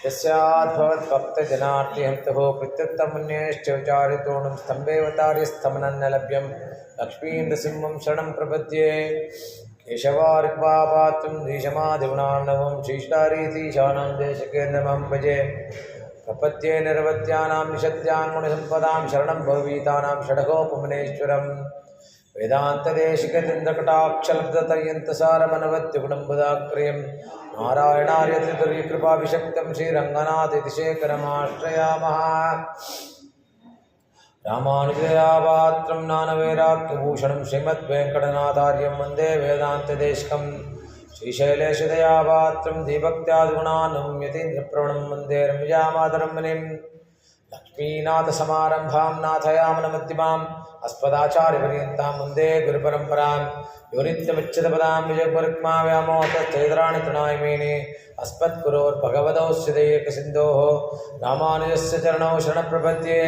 यस्याद्भवद्भक्तजनार्तिहन्तुः प्रत्युत्तमन्येश्चौचारितोणं स्तम्भेऽवतार्यस्तमनन्न लभ्यं लक्ष्मीं नृसिंहं शरणं प्रपद्ये केशवार्क्वापात्रं द्विषमादिगुणार्णवं श्रीष्टारीतीशानं देशकेन्द्रमं भजे प्रपद्ये निरवत्यानां निषद्यान् गुणसम्पदां शरणं भववीतानां षडगोपमनेश्वरं वेदान्तदेशिकचन्द्रकटाक्षलब्धतयन्तसारमनवत्युगुणम्बुदाक्रयं नारायणार्यत्रिकृपाभिषक्तं श्रीरङ्गनाथयतिशेखरमाश्रयामः रामानुजदयापात्रं ज्ञानवैराग्यभूषणं श्रीमद्वेङ्कटनाथार्यं वन्दे वेदान्तदेशिकं श्रीशैलेशदयापात्रं दीभक्त्यादिगुणानं यतीन्द्रप्रवणं वन्दे रम्यजामातरं मुनिं लक्ष्मीनाथसमारम्भां नाथयामनमध्यमाम् अस्मदाचार्यपर्यन्तां वन्दे गुरुपरम्परां यो नित्यमुच्यतपदां विजयपरक्मा व्यामोहतश्चैत्राणि तृणायमेने अस्मद्गुरोर्भगवतोऽस्य दयैकसिन्धोः रामानुजस्य चरणौ शरणप्रपद्ये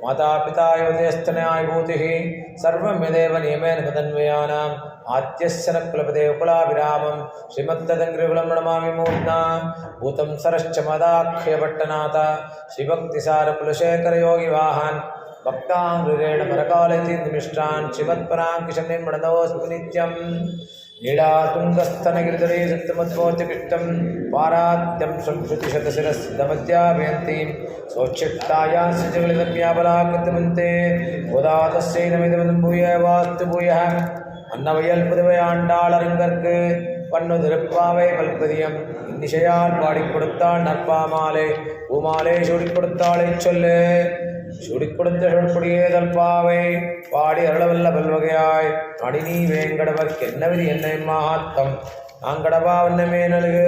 मातापिता युवतिस्तनयाविभूतिः सर्वं यदेव नियमेन मदन्वयानाम् आद्यस्य न कुलपते कुलाभिरामं श्रीमत्तदङ्घ्रिकुलं नमामि मूर्ध्ना भूतं सरश्च मदाख्यभट्टनाथ श्रीभक्तिसारकुलशेखरयोगिवाहान् भक्ताङ्घ्रिरेण परकालयतीन्द्रमिष्टान् श्रीमत्पराङ्किशं प्रणतोऽस्तु नित्यं लीलातुङ्गस्तनगिरिधरे सप्तमद्भोत्यकृष्टं पारात्यं संश्रुतिशतशिरसिद्धमध्याभयन्तीं सोच्छिष्टायां सजगलितम्याबलाकृतमन्ते उदातस्यै नमिदमिदं भूयः वास्तु भूयः अन्नवयல் புதுவை ஆண்டாளரங்கற்கு பன்னு திருப்பாவை பல்பதியம் இன்னிசையால் பாடிக் கொடுத்தாள் நற்பாமாலே பூமாலே சூடிக் கொடுத்தாளை சொல்லு சூடிக் கொடுத்த சொற்படியே தல்பாவை பாடி அருளவல்ல பல்வகையாய் அடிநீ வேங்கடவர்க்கு என்ன விதி என்ன மகாத்தம் நாங்கடவா வண்ணமே நல்கு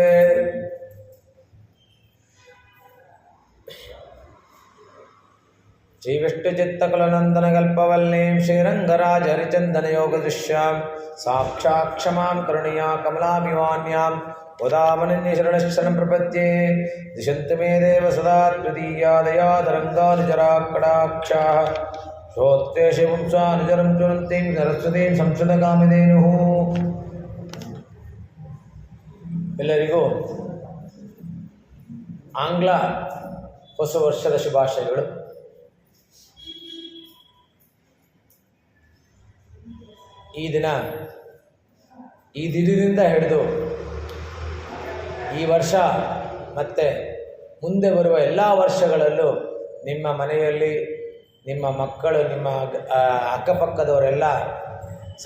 श्रीविष्णुचित्तकुलनन्दनकल्पवल्लीं श्रीरङ्गराजहरिचन्दनयोगदृश्यां साक्षाक्षमां करुणया कमलाभिवान्यां उदामनन्यशरणशरणं प्रपद्ये दिशन्तु मे देव सदा त्वदीयादयादरङ्गानुचराकटाक्षाः श्रोत्रे शिवंसानुचरं ज्वलन्तीं सरस्वतीं संसदकामिधेनुः ಎಲ್ಲರಿಗೂ ಆಂಗ್ಲ ಹೊಸ ವರ್ಷದ ಶುಭಾಶಯಗಳು. ಈ ದಿನದಿಂದ ಹಿಡಿದು ಈ ವರ್ಷ ಮತ್ತು ಮುಂದೆ ಬರುವ ಎಲ್ಲ ವರ್ಷಗಳಲ್ಲೂ ನಿಮ್ಮ ಮನೆಯಲ್ಲಿ ನಿಮ್ಮ ಮಕ್ಕಳು ನಿಮ್ಮ ಅಕ್ಕಪಕ್ಕದವರೆಲ್ಲ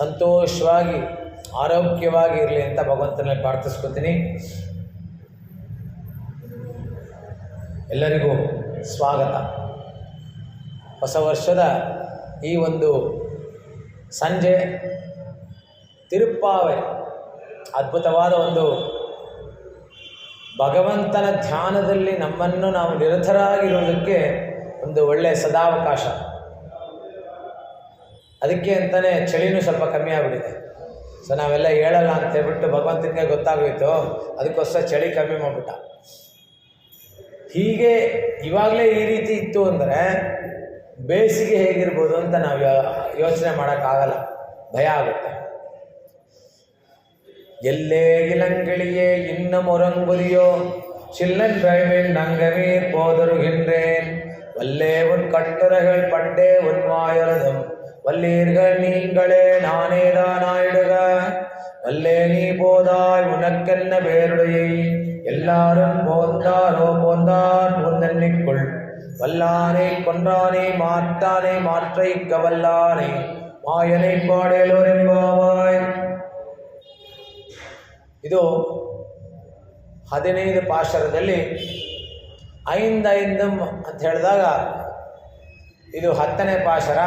ಸಂತೋಷವಾಗಿ ಆರೋಗ್ಯವಾಗಿ ಇರಲಿ ಅಂತ ಭಗವಂತನಲ್ಲಿ ಪ್ರಾರ್ಥಿಸ್ಕೊತೀನಿ. ಎಲ್ಲರಿಗೂ ಸ್ವಾಗತ. ಹೊಸ ವರ್ಷದ ಈ ಒಂದು ಸಂಜೆ ತಿರುಪ್ಪಾವೆ ಅದ್ಭುತವಾದ ಒಂದು ಭಗವಂತನ ಧ್ಯಾನದಲ್ಲಿ ನಮ್ಮನ್ನು ನಾವು ನಿರತರಾಗಿರೋದಕ್ಕೆ ಒಂದು ಒಳ್ಳೆಯ ಸದಾವಕಾಶ. ಅದಕ್ಕೆ ಅಂತಲೇ ಚಳಿನೂ ಸ್ವಲ್ಪ ಕಮ್ಮಿ ಆಗಿಬಿಟ್ಟಿದೆ. ಸೊ ನಾವೆಲ್ಲ ಹೇಳಲ್ಲ ಅಂತ ಹೇಳ್ಬಿಟ್ಟು ಭಗವಂತನಿಗೆ ಗೊತ್ತಾಗೋಯ್ತು, ಅದಕ್ಕೋಸ್ಕರ ಚಳಿ ಕಮ್ಮಿ ಮಾಡಿಬಿಟ್ಟ. ಹೀಗೆ ಇವಾಗಲೇ ಈ ರೀತಿ ಇತ್ತು ಅಂದರೆ ಬೇಸಿಗೆ ಹೇಗಿರ್ಬೋದು ಅಂತ ನಾವು ಯೋಚನೆ ಮಾಡೋಕ್ಕಾಗಲ್ಲ, ಭಯ ಆಗುತ್ತೆ. ಎಲ್ಲೇ ಇಲಂಗಿಳಿಯೇ ಇನ್ನು ಮುರಂಗುಲಿಯೋ சில்லன் டிரைவில் நங்கமீர் போதருகின்றேன் வல்லே உன் கட்டுரைகள் பண்டே உன் வாயரதும் வல்லீர்கள் நீங்களே நானேதானாயிடுக வல்லே நீ போதாய் உனக்கென்ன பேருடையை எல்லாரும் போந்தாரோ போந்தார் போந்தன்னிக்குள் வல்லானை கொன்றானே மாற்றானே மாற்றை கவல்லானே மாயனை பாடேலோரெಂಬಾವಾಯ್. ಇದು 15 ಪಾಶರದಲ್ಲಿ ಐಂದೈಂದಂ ಅಂತ ಹೇಳಿದಾಗ ಇದು 10ನೇ ಪಾಶರ.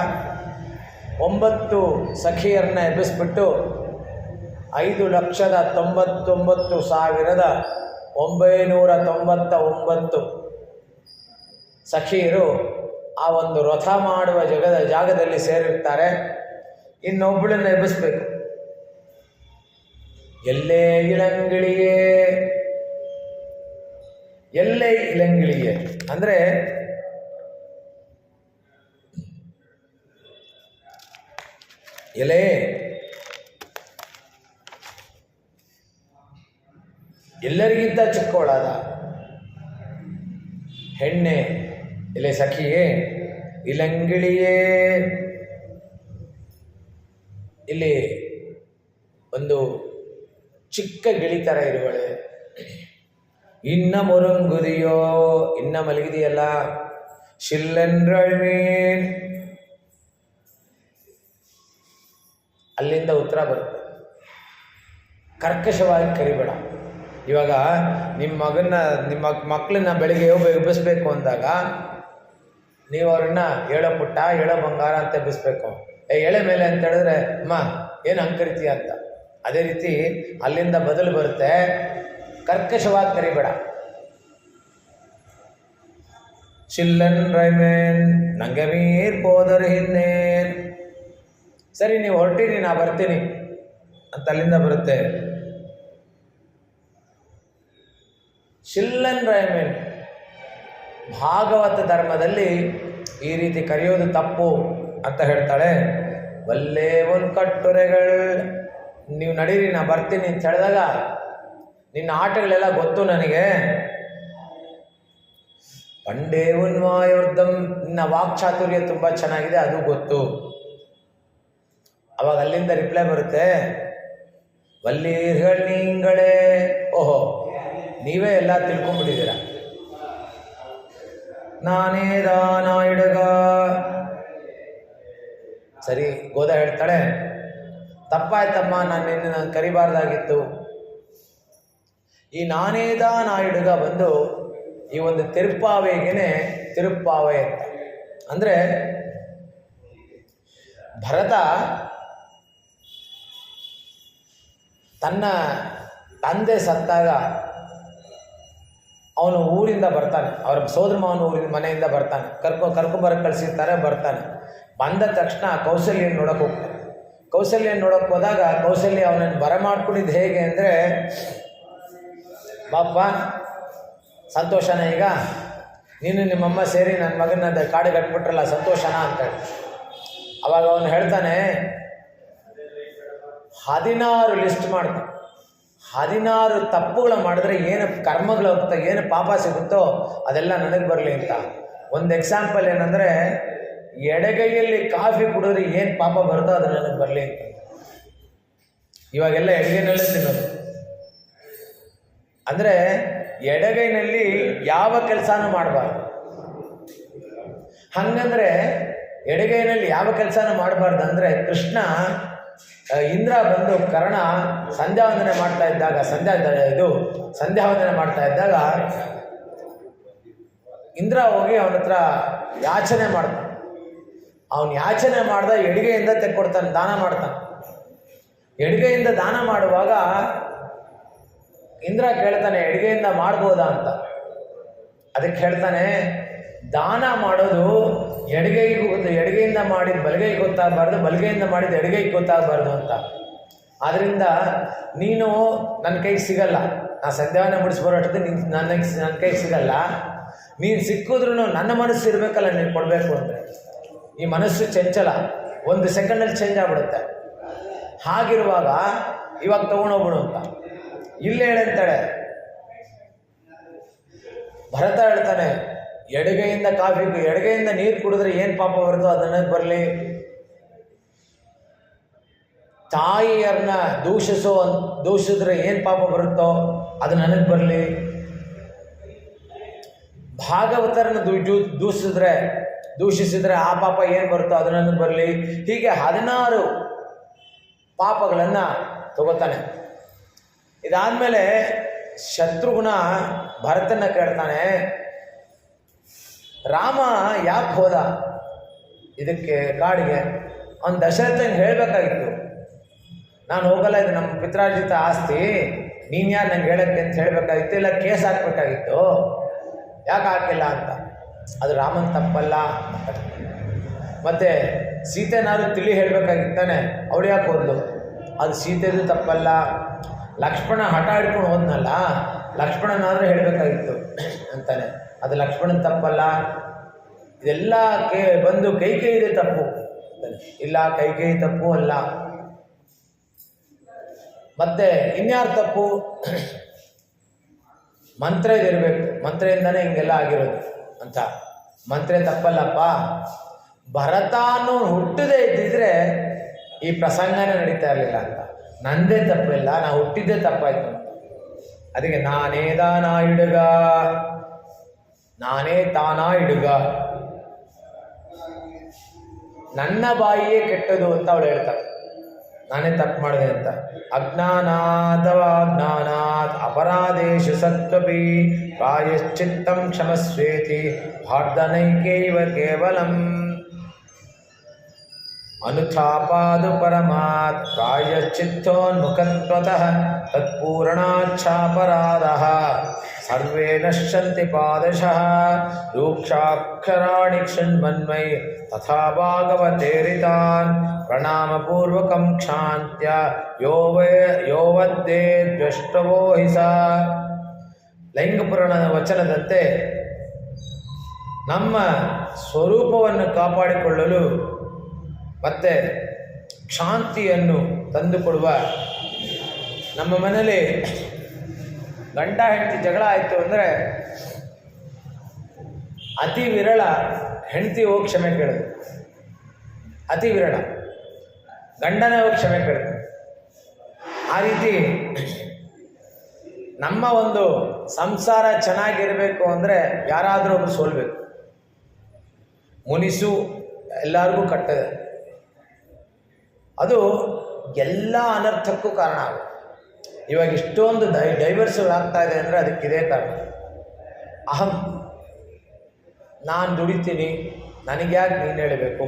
9 ಸಖಿಯರನ್ನ ಎಬ್ಬಿಸ್ಬಿಟ್ಟು 5,99,999 ಸಖಿಯರು ಆ ಒಂದು ರಥ ಮಾಡುವ ಜಾಗದಲ್ಲಿ ಸೇರಿರ್ತಾರೆ. ಇನ್ನೊಬ್ಬಳನ್ನು ಎಬ್ಬಿಸ್ಬೇಕು. ಎಲ್ಲೇ ಇಳಂಗಿಳಿಯೇ, ಎಲ್ಲೇ ಇಳಂಗಿಳಿಯೇ ಅಂದರೆ ಎಲೆ ಎಲ್ಲರಿಗಿಂತ ಚಿಕ್ಕವಳಾದ ಹೆಣ್ಣೆ ಇಲೆ ಸಖಿಯೇ ಇಲಂಗಿಳಿಯೇ. ಇಲ್ಲಿ ಒಂದು ಚಿಕ್ಕ ಗಿಳಿ ಥರ ಇರುವಳೆ. ಇನ್ನ ಮುರುಂಗುದಿಯೋ, ಇನ್ನ ಮಲಗಿದೆಯಲ್ಲ. ಶಿಲ್ಲೆನ್ರಳ್ಮೀನ್, ಅಲ್ಲಿಂದ ಉತ್ತರ ಬರುತ್ತೆ. ಕರ್ಕಶವಾಗಿ ಕರಿಬೇಡ. ಇವಾಗ ನಿಮ್ಮ ಮಕ್ಕಳನ್ನ ಬೆಳಿಗ್ಗೆ ಎಬ್ಬಿಸ್ಬೇಕು ಅಂದಾಗ ನೀವು ಅವ್ರನ್ನ ಹೇಳೋ ಪುಟ್ಟ, ಹೇಳೋ ಬಂಗಾರ ಅಂತ ಎಬ್ಬಿಸ್ಬೇಕು. ಎಳೆ ಮೇಲೆ ಅಂತ ಹೇಳಿದ್ರೆ ಅಮ್ಮ ಏನು ಅಂಕರಿತೀಯ ಅಂತ. ಅದೇ ರೀತಿ ಅಲ್ಲಿಂದ ಬದಲು ಬರುತ್ತೆ. ಕರ್ಕಶವಾಗಿ ಕರಿಬೇಡ. ಚಿಲ್ಲನ್ ರೈಮೇನ್ ನಂಗೆ ಮೀರ್ ಹೋದರೆ ಹಿಂದೇನ್. ಸರಿ ನೀವು ಹೊರಟಿರಿ, ನಾ ಬರ್ತೀನಿ ಅಂತ ಅಲ್ಲಿಂದ ಬರುತ್ತೆ. ಶಿಲ್ಲನ್ ರೈಮೇನ್, ಭಾಗವತ ಧರ್ಮದಲ್ಲಿ ಈ ರೀತಿ ಕರೆಯೋದು ತಪ್ಪು ಅಂತ ಹೇಳ್ತಾಳೆ. ಒಲ್ಲೇ ಒಂದು ಕಟ್ಟುರೆಗಳು, ನೀವು ನಡೀರಿ ನಾ ಬರ್ತೀನಿ ಅಂತ ಹೇಳಿದಾಗ ನಿನ್ನ ಆಟಗಳೆಲ್ಲ ಗೊತ್ತು ನನಗೆ. ಪಂಡೇ ಉನ್ವಾಯೋರ್ಧಂ, ನಿನ್ನ ವಾಕ್ಚಾತುರ್ಯ ತುಂಬ ಚೆನ್ನಾಗಿದೆ, ಅದು ಗೊತ್ತು. ಅವಾಗ ಅಲ್ಲಿಂದ ರಿಪ್ಲೈ ಬರುತ್ತೆ. ವಲ್ಲೀರ್ಗಳು ನೀಂಗಳೇ. ಓಹೋ, ನೀವೇ ಎಲ್ಲ ತಿಳ್ಕೊಂಡ್ಬಿಟ್ಟಿದ್ದೀರ. ನಾನೇ ದಾನ ಇಡಗ. ಸರಿ, ಗೋದ ಹೇಳ್ತಾಳೆ, ತಪ್ಪಾಯ್ತಮ್ಮ, ನಾನು ನಿನ್ನ ಕರಿಬಾರ್ದಾಗಿತ್ತು. ಈ ನಾನೇದ ನಾಯಿಡುಗ ಬಂದು ಈ ಒಂದು ತಿರುಪಾವೆಗೇನೆ ತಿರುಪಾವೆ ಅಂತ. ಅಂದರೆ ಭರತ ತನ್ನ ತಂದೆ ಸತ್ತಾಗ ಅವನು ಊರಿಂದ ಬರ್ತಾನೆ, ಅವರ ಸೋದರ ಮಾವನ ಊರಿನ ಮನೆಯಿಂದ ಬರ್ತಾನೆ. ಕರ್ಕೊಂಬರಕ್ಕೆ ಕಳಿಸಿರ್ತಾರೆ, ಬರ್ತಾನೆ. ಬಂದ ತಕ್ಷಣ ಕೌಸಲ್ಯನ ನೋಡೋಕೆ ಹೋಗ್ತಾನೆ. ಕೌಸಲ್ಯನ ನೋಡೋಕೆ ಹೋದಾಗ ಕೌಸಲ್ಯ ಅವನನ್ನು ಬರಮಾಡ್ಕೊಂಡಿದ್ದು ಹೇಗೆ ಅಂದರೆ, ಬಾಪ ಸಂತೋಷನ, ಈಗ ನೀನು ನಿಮ್ಮಮ್ಮ ಸೇರಿ ನನ್ನ ಮಗನ ಕಾಡಿಗೆ ಕಟ್ಬಿಟ್ರಲ್ಲ, ಸಂತೋಷನಾ ಅಂತೇಳಿ. ಅವಾಗ ಅವನು ಹೇಳ್ತಾನೆ, 16 ಲಿಸ್ಟ್ ಮಾಡ್ತಾನೆ. 16 ತಪ್ಪುಗಳು ಮಾಡಿದ್ರೆ ಏನು ಕರ್ಮಗಳು ಹೋಗ್ತಾ, ಏನು ಪಾಪ ಸಿಗುತ್ತೋ ಅದೆಲ್ಲ ನನಗೆ ಬರಲಿ ಅಂತ. ಒಂದು ಎಕ್ಸಾಂಪಲ್ ಏನಂದರೆ, ಎಡಗೈಯಲ್ಲಿ ಕಾಫಿ ಕುಡಿದ್ರೆ ಏನು ಪಾಪ ಬರುತ್ತೋ ಅದು ನನಗೆ ಬರಲಿ ಅಂತ. ಇವಾಗೆಲ್ಲ ಎಡಗೈನಲ್ಲೇ ತಿನ್ನೋದು. ಅಂದರೆ ಎಡಗೈನಲ್ಲಿ ಯಾವ ಕೆಲಸನೂ ಮಾಡಬಾರ್ದು. ಹಂಗಂದ್ರೆ ಎಡಗೈನಲ್ಲಿ ಯಾವ ಕೆಲಸನೂ ಮಾಡಬಾರ್ದು ಅಂದರೆ, ಕೃಷ್ಣ ಇಂದ್ರ ಬಂದು ಕರ್ಣ ಸಂಧ್ಯಾವಂದನೆ ಮಾಡ್ತಾ ಇದ್ದಾಗ, ಸಂಧ್ಯಾವಂದನೆ ಮಾಡ್ತಾ ಇದ್ದಾಗ ಇಂದ್ರ ಹೋಗಿ ಅವನ ಹತ್ರ ಯಾಚನೆ ಮಾಡ್ತಾನೆ. ಅವನು ಯಾಚನೆ ಮಾಡ್ದ ಎಡಗೈಯಿಂದ ತೆಕ್ಕೊಡ್ತಾನೆ, ದಾನ ಮಾಡ್ತಾನೆ. ಎಡಗೈಯಿಂದ ದಾನ ಮಾಡುವಾಗ ಇಂದ್ರ ಕೇಳ್ತಾನೆ, ಎಡಗೈಯಿಂದ ಮಾಡ್ಬೋದಾ ಅಂತ. ಅದಕ್ಕೆ ಹೇಳ್ತಾನೆ, ದಾನ ಮಾಡೋದು ಎಡಗೈಯಿಂದ ಮಾಡಿದ ಬಲಗೈಗೆ ಗೊತ್ತಾಗಬಾರ್ದು, ಬಲಗೈಯಿಂದ ಮಾಡಿದ ಎಡಗೈಗೆ ಗೊತ್ತಾಗಬಾರ್ದು ಅಂತ. ಆದ್ದರಿಂದ ನೀನು ನನ್ನ ಕೈಗೆ ಸಿಗಲ್ಲ, ನಾ ಸಂಧ್ಯಾವನೆ ಮುಡಿಸ್ಬರೋಷ್ಟೊತ್ತಿಗೆ ನನ್ನ ಕೈಗೆ ಸಿಗಲ್ಲ. ನೀನು ಸಿಕ್ಕಿದ್ರೂ ನನ್ನ ಮನಸ್ಸು ಇರಬೇಕಲ್ಲ ನೀನು ಕೊಡಬೇಕು ಅಂದರೆ. ಈ ಮನಸ್ಸು ಚಂಚಲ, 1 ಸೆಕೆಂಡಲ್ಲಿ ಚೇಂಜ್ ಆಗಿಬಿಡುತ್ತೆ. ಹಾಗಿರುವಾಗ ಇವಾಗ ತೊಗೊಂಡೋಗ್ಬಿಡು ಅಂತ ಇಲ್ಲೇ ಹೇಳ್ತಾಳೆ. ಭರತ ಹೇಳ್ತಾನೆ, ಎಡಗೈಯಿಂದ ಎಡಗೈಯಿಂದ ನೀರು ಕುಡಿದ್ರೆ ಏನು ಪಾಪ ಬರುತ್ತೋ ಅದು ನನಗೆ ಬರಲಿ. ತಾಯಿಯರನ್ನ ದೂಷಿಸಿದ್ರೆ ಏನು ಪಾಪ ಬರುತ್ತೋ ಅದು ನನಗೆ ಬರಲಿ. ಭಾಗವತರನ್ನು ದೂಷಿಸಿದ್ರೆ ಆ ಪಾಪ ಏನು ಬರುತ್ತೋ ಅದು ನನಗೆ ಬರಲಿ. ಹೀಗೆ 16 ಪಾಪಗಳನ್ನು ತಗೋತಾನೆ. ಇದಾದಮೇಲೆ ಶತ್ರುಘ್ನ ಭರತನ ಕೇಳ್ತಾನೆ, ರಾಮ ಯಾಕೆ ಹೋದ ಇದಕ್ಕೆ ಕಾಡಿಗೆ? ಅವನು ದಶರಥನಿಗೆ ಹೇಳಬೇಕಾಗಿತ್ತು, ನಾನು ಹೋಗಲ್ಲ, ಇದು ನಮ್ಮ ಪಿತ್ರಾರ್ಜಿತ ಆಸ್ತಿ, ನೀನು ಯಾರು ನಂಗೆ ಹೇಳಕ್ಕೆ ಅಂತ ಹೇಳಬೇಕಾಗಿತ್ತು, ಇಲ್ಲ ಕೇಸ್ ಹಾಕಬೇಕಾಗಿತ್ತು, ಯಾಕೆ ಹಾಕಿಲ್ಲ ಅಂತ. ಅದು ರಾಮನ ತಪ್ಪಲ್ಲ. ಮತ್ತು ಸೀತೆನಾದ್ರು ತಿಳಿ ಹೇಳಬೇಕಾಗಿತ್ತಾನೆ, ಅವಳು ಯಾಕೆ ಹೋದ್ಲು, ಅದು ಸೀತೆದು ತಪ್ಪಲ್ಲ. ಲಕ್ಷ್ಮಣ ಹಠ ಹಿಡ್ಕೊಂಡು ಹೋದ್ನಲ್ಲ, ಲಕ್ಷ್ಮಣನಾದರೂ ಹೇಳಬೇಕಾಗಿತ್ತು ಅಂತಾನೆ, ಅದು ಲಕ್ಷ್ಮಣನ ತಪ್ಪಲ್ಲ. ಇದೆಲ್ಲ ಬಂದು ಕೈಕೇಯಿದೆ ತಪ್ಪು ಅಂತಾನೆ, ಇಲ್ಲ ಕೈಕೇಯಿ ತಪ್ಪು ಅಲ್ಲ. ಮತ್ತೆ ಇನ್ಯಾರು ತಪ್ಪು? ಮಂತ್ರ ಇದಿರಬೇಕು, ಮಂತ್ರದಿಂದನೇ ಹಿಂಗೆಲ್ಲ ಆಗಿರೋದು. ಅಂತ. ಮಂತ್ರೆ ತಪ್ಪಲ್ಲಪ್ಪ. ಭರತ ಅನ್ನೋ ಹುಟ್ಟದೇ ಇದ್ದಿದ್ರೆ ಈ ಪ್ರಸಂಗನೇ ನಡೀತಾ ಇರಲಿಲ್ಲ ಅಂತ. ನಂದೇ ತಪ್ಪಿಲ್ಲ, ನಾ ಹುಟ್ಟಿದ್ದೇ ತಪ್ಪಾಯ್ತು. ಅದಕ್ಕೆ ನಾನೇ ದಾನ ಇಡುಗ, ನಾನೇ ತಾನ ಇಡುಗ, ನನ್ನ ಬಾಯಿಯೇ ಕೆಟ್ಟದು ಅಂತ ಅವಳು ಹೇಳ್ತಾಳೆ. ನಾನೇ ತಪ್ಪು ಮಾಡಿದೆ ಅಂತ. ಅಜ್ಞಾನಾತ್ ಅಪರಾಧೇಶು ಸತ್ವಪಿ ಪ್ರಾಯಶ್ಚಿತ್ತಂ ಕ್ಷಮಸ್ವೇತಿ ಭಾರ್ದನೈಕೈವ ಕೇವಲಂ ಅನುತಾಪಾದು ಪರಮಾತ್ ಪ್ರಾಯಶ್ಚಿತ್ತೋನ್ಮುಖತ್ವತಃ ತತ್ಪೂರ್ಣಾಚ್ಛಾಪರಾಧಃ ಸರ್ವೇ ನಶ್ಯಂತಿ ಪಾದಶಃ ರೂಕ್ಷಾಕ್ಷರಾಣಿ ಕ್ಷಣ್ಮನ್ಮೈ ತಥಾ ಭಾಗವತೇರಿತಾನ್ ಪ್ರಣಾಮಪೂರ್ವಕಂ ಕ್ಷಾಂತ್ಯ ಯೋವದ್ದೇ ದ್ವಷ್ಟವೋ ಹಿಸ. ಲೈಂಗಪುರಾಣದ ವಚನದಂತೆ ನಮ್ಮ ಸ್ವರೂಪವನ್ನು ಕಾಪಾಡಿಕೊಳ್ಳಲು ಮತ್ತು ಶಾಂತಿಯನ್ನು ತಂದುಕೊಡುವ, ನಮ್ಮ ಮನೇಲಿ ಗಂಡ ಹೆಂಡತಿ ಜಗಳ ಆಯಿತು ಅಂದರೆ ಅತಿ ವಿರಳ ಹೆಂಡತಿ ಹೋಗಿ ಕ್ಷಮೆ ಕೇಳೋದು, ಅತಿ ವಿರಳ. ಗಂಡನೇ ಹೋಗಿ ಕ್ಷಮೆ ಕೇಳೋದು. ಆ ರೀತಿ ನಮ್ಮ ಒಂದು ಸಂಸಾರ ಚೆನ್ನಾಗಿರಬೇಕು ಅಂದರೆ ಯಾರಾದರೂ ಒಬ್ಬರು ಸೋಲ್ಬೇಕು. ಮುನಿಸು ಎಲ್ಲರಿಗೂ ಕಟ್ಟದೆ, ಅದು ಎಲ್ಲ ಅನರ್ಥಕ್ಕೂ ಕಾರಣ ಆಗುತ್ತೆ. ಇವಾಗ ಇಷ್ಟೊಂದು ಡೈವರ್ಸ್ಗಳಾಗ್ತಾ ಇದೆ ಅಂದರೆ ಅದಕ್ಕಿದೇ ಕಾರಣ. ಅಹಂ, ನಾನು ದುಡಿತೀನಿ, ನನಗ್ಯಾಕೆ ನೀನು ಹೇಳಬೇಕು.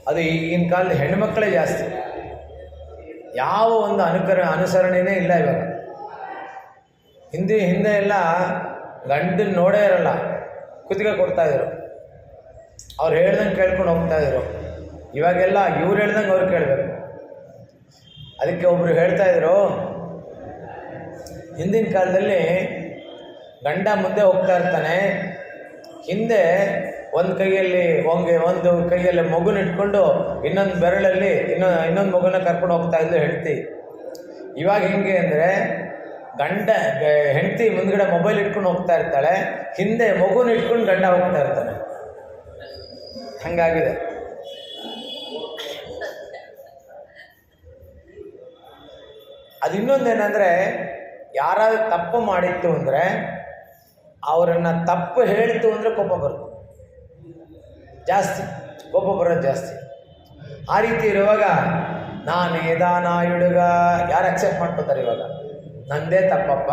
ಅದು ಈಗಿನ ಕಾಲದ ಹೆಣ್ಮಕ್ಕಳೇ ಜಾಸ್ತಿ. ಯಾವ ಒಂದು ಅನುಸರಣೆನೇ ಇಲ್ಲ ಇವಾಗ. ಹಿಂದೆ ಎಲ್ಲ ಗಂಡನ ನೋಡೇ ಇರಲ್ಲ, ಕುತ್ತಿಗೆ ಕೊಡ್ತಾಯಿದ್ರು, ಅವ್ರು ಹೇಳ್ದಂಗೆ ಕೇಳ್ಕೊಂಡು ಹೋಗ್ತಾಯಿದ್ರು. ಇವಾಗೆಲ್ಲ ಇವ್ರು ಹೇಳ್ದಂಗೆ ಅವ್ರು ಕೇಳಬೇಕು. ಅದಕ್ಕೆ ಒಬ್ಬರು ಹೇಳ್ತಾಯಿದ್ರು, ಹಿಂದಿನ ಕಾಲದಲ್ಲಿ ಗಂಡ ಮುಂದೆ ಹೋಗ್ತಾ ಇರ್ತಾನೆ, ಹಿಂದೆ ಒಂದು ಕೈಯಲ್ಲಿ ಒಂದು ಕೈಯಲ್ಲಿ ಮಗುನ ಇಟ್ಕೊಂಡು ಇನ್ನೊಂದು ಬೆರಳಲ್ಲಿ ಇನ್ನೊಂದು ಮಗುನ ಕರ್ಕೊಂಡು ಹೋಗ್ತಾ ಇದ್ದು ಹೆಂಡತಿ. ಇವಾಗ ಹೆಂಗೆ ಅಂದರೆ ಹೆಂಡತಿ ಮುಂದ್ಗಡೆ ಮೊಬೈಲ್ ಇಟ್ಕೊಂಡು ಹೋಗ್ತಾ ಇರ್ತಾಳೆ, ಹಿಂದೆ ಮಗುನ ಇಟ್ಕೊಂಡು ಗಂಡ ಹೋಗ್ತಾ ಇರ್ತಾನೆ. ಹಾಗಾಗಿದೆ. ಅದು ಇನ್ನೊಂದೇನೆಂದರೆ, ಯಾರಾದ್ರೂ ತಪ್ಪು ಮಾಡಿತ್ತು ಅಂದರೆ ಅವರನ್ನು ತಪ್ಪು ಹೇಳಿತು ಅಂದರೆ ಕೋಪ ಬರುತ್ತೆ ಜಾಸ್ತಿ, ಕೋಪ ಬರೋದು ಜಾಸ್ತಿ. ಆ ರೀತಿ ಇರುವಾಗ ನಾನೇ ದಾನ ಇಡುಗ ಯಾರು ಅಕ್ಸೆಪ್ಟ್ ಮಾಡ್ಕೋತಾರೆ ಇವಾಗ? ನಂದೇ ತಪ್ಪಪ್ಪ,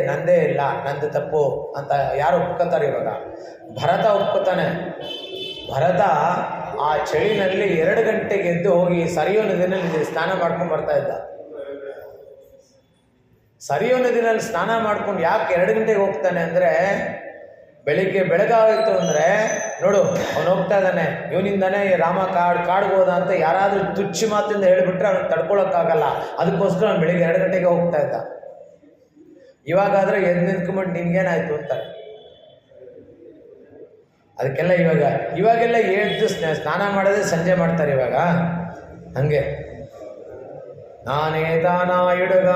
ನಂದೇ ಇಲ್ಲ, ನಂದು ತಪ್ಪು ಅಂತ ಯಾರು ಒಪ್ಕೋತಾರೆ ಇವಾಗ? ಭರತ ಒಪ್ಕೋತಾನೆ. ಭರತ ಆ ಚಳಿನಲ್ಲಿ 2 ಗಂಟೆಗೆ ಎದ್ದು ಹೋಗಿ ಸರಿಯೋ ನದಿನಲ್ಲಿ ಸ್ನಾನ ಮಾಡ್ಕೊಂಡು ಬರ್ತಾ ಇದ್ದ. ಸರಿಯೋ ನದಿನಲ್ಲಿ ಸ್ನಾನ ಮಾಡ್ಕೊಂಡು ಯಾಕೆ 2 ಗಂಟೆಗೆ ಹೋಗ್ತಾನೆ ಅಂದರೆ, ಬೆಳಿಗ್ಗೆ ಬೆಳಗಾಯಿತು ಅಂದರೆ ನೋಡು ಅವನು ಹೋಗ್ತಾ ಇದ್ದಾನೆ, ಇವನಿಂದಾನೇ ರಾಮ ಕಾಡ್ಗೆ ಹೋದ ಅಂತ ಯಾರಾದರೂ ತುಚ್ಚ ಮಾತಿಂದ ಹೇಳಿಬಿಟ್ರೆ ಅವನು ತಡ್ಕೊಳಕ್ಕಾಗಲ್ಲ. ಅದಕ್ಕೋಸ್ಕರ ಅವ್ನು ಬೆಳಿಗ್ಗೆ 2 ಗಂಟೆಗೆ ಹೋಗ್ತಾ ಇದ್ದ. ಇವಾಗಾದರೆ ಎದ್ದು ನಿಂತ್ಕೊಂಡ್ಬಿಟ್ಟು ನಿನ್ಗೇನಾಯಿತು ಅಂತಾರೆ. ಅದಕ್ಕೆಲ್ಲ ಇವಾಗೆಲ್ಲ ಎದ್ದು ಸ್ನಾನ ಮಾಡೋದೇ ಸಂಜೆ ಮಾಡ್ತಾರೆ ಇವಾಗ. ಹಂಗೆ ನಾನೇ ದಾನ ಇಡುಗ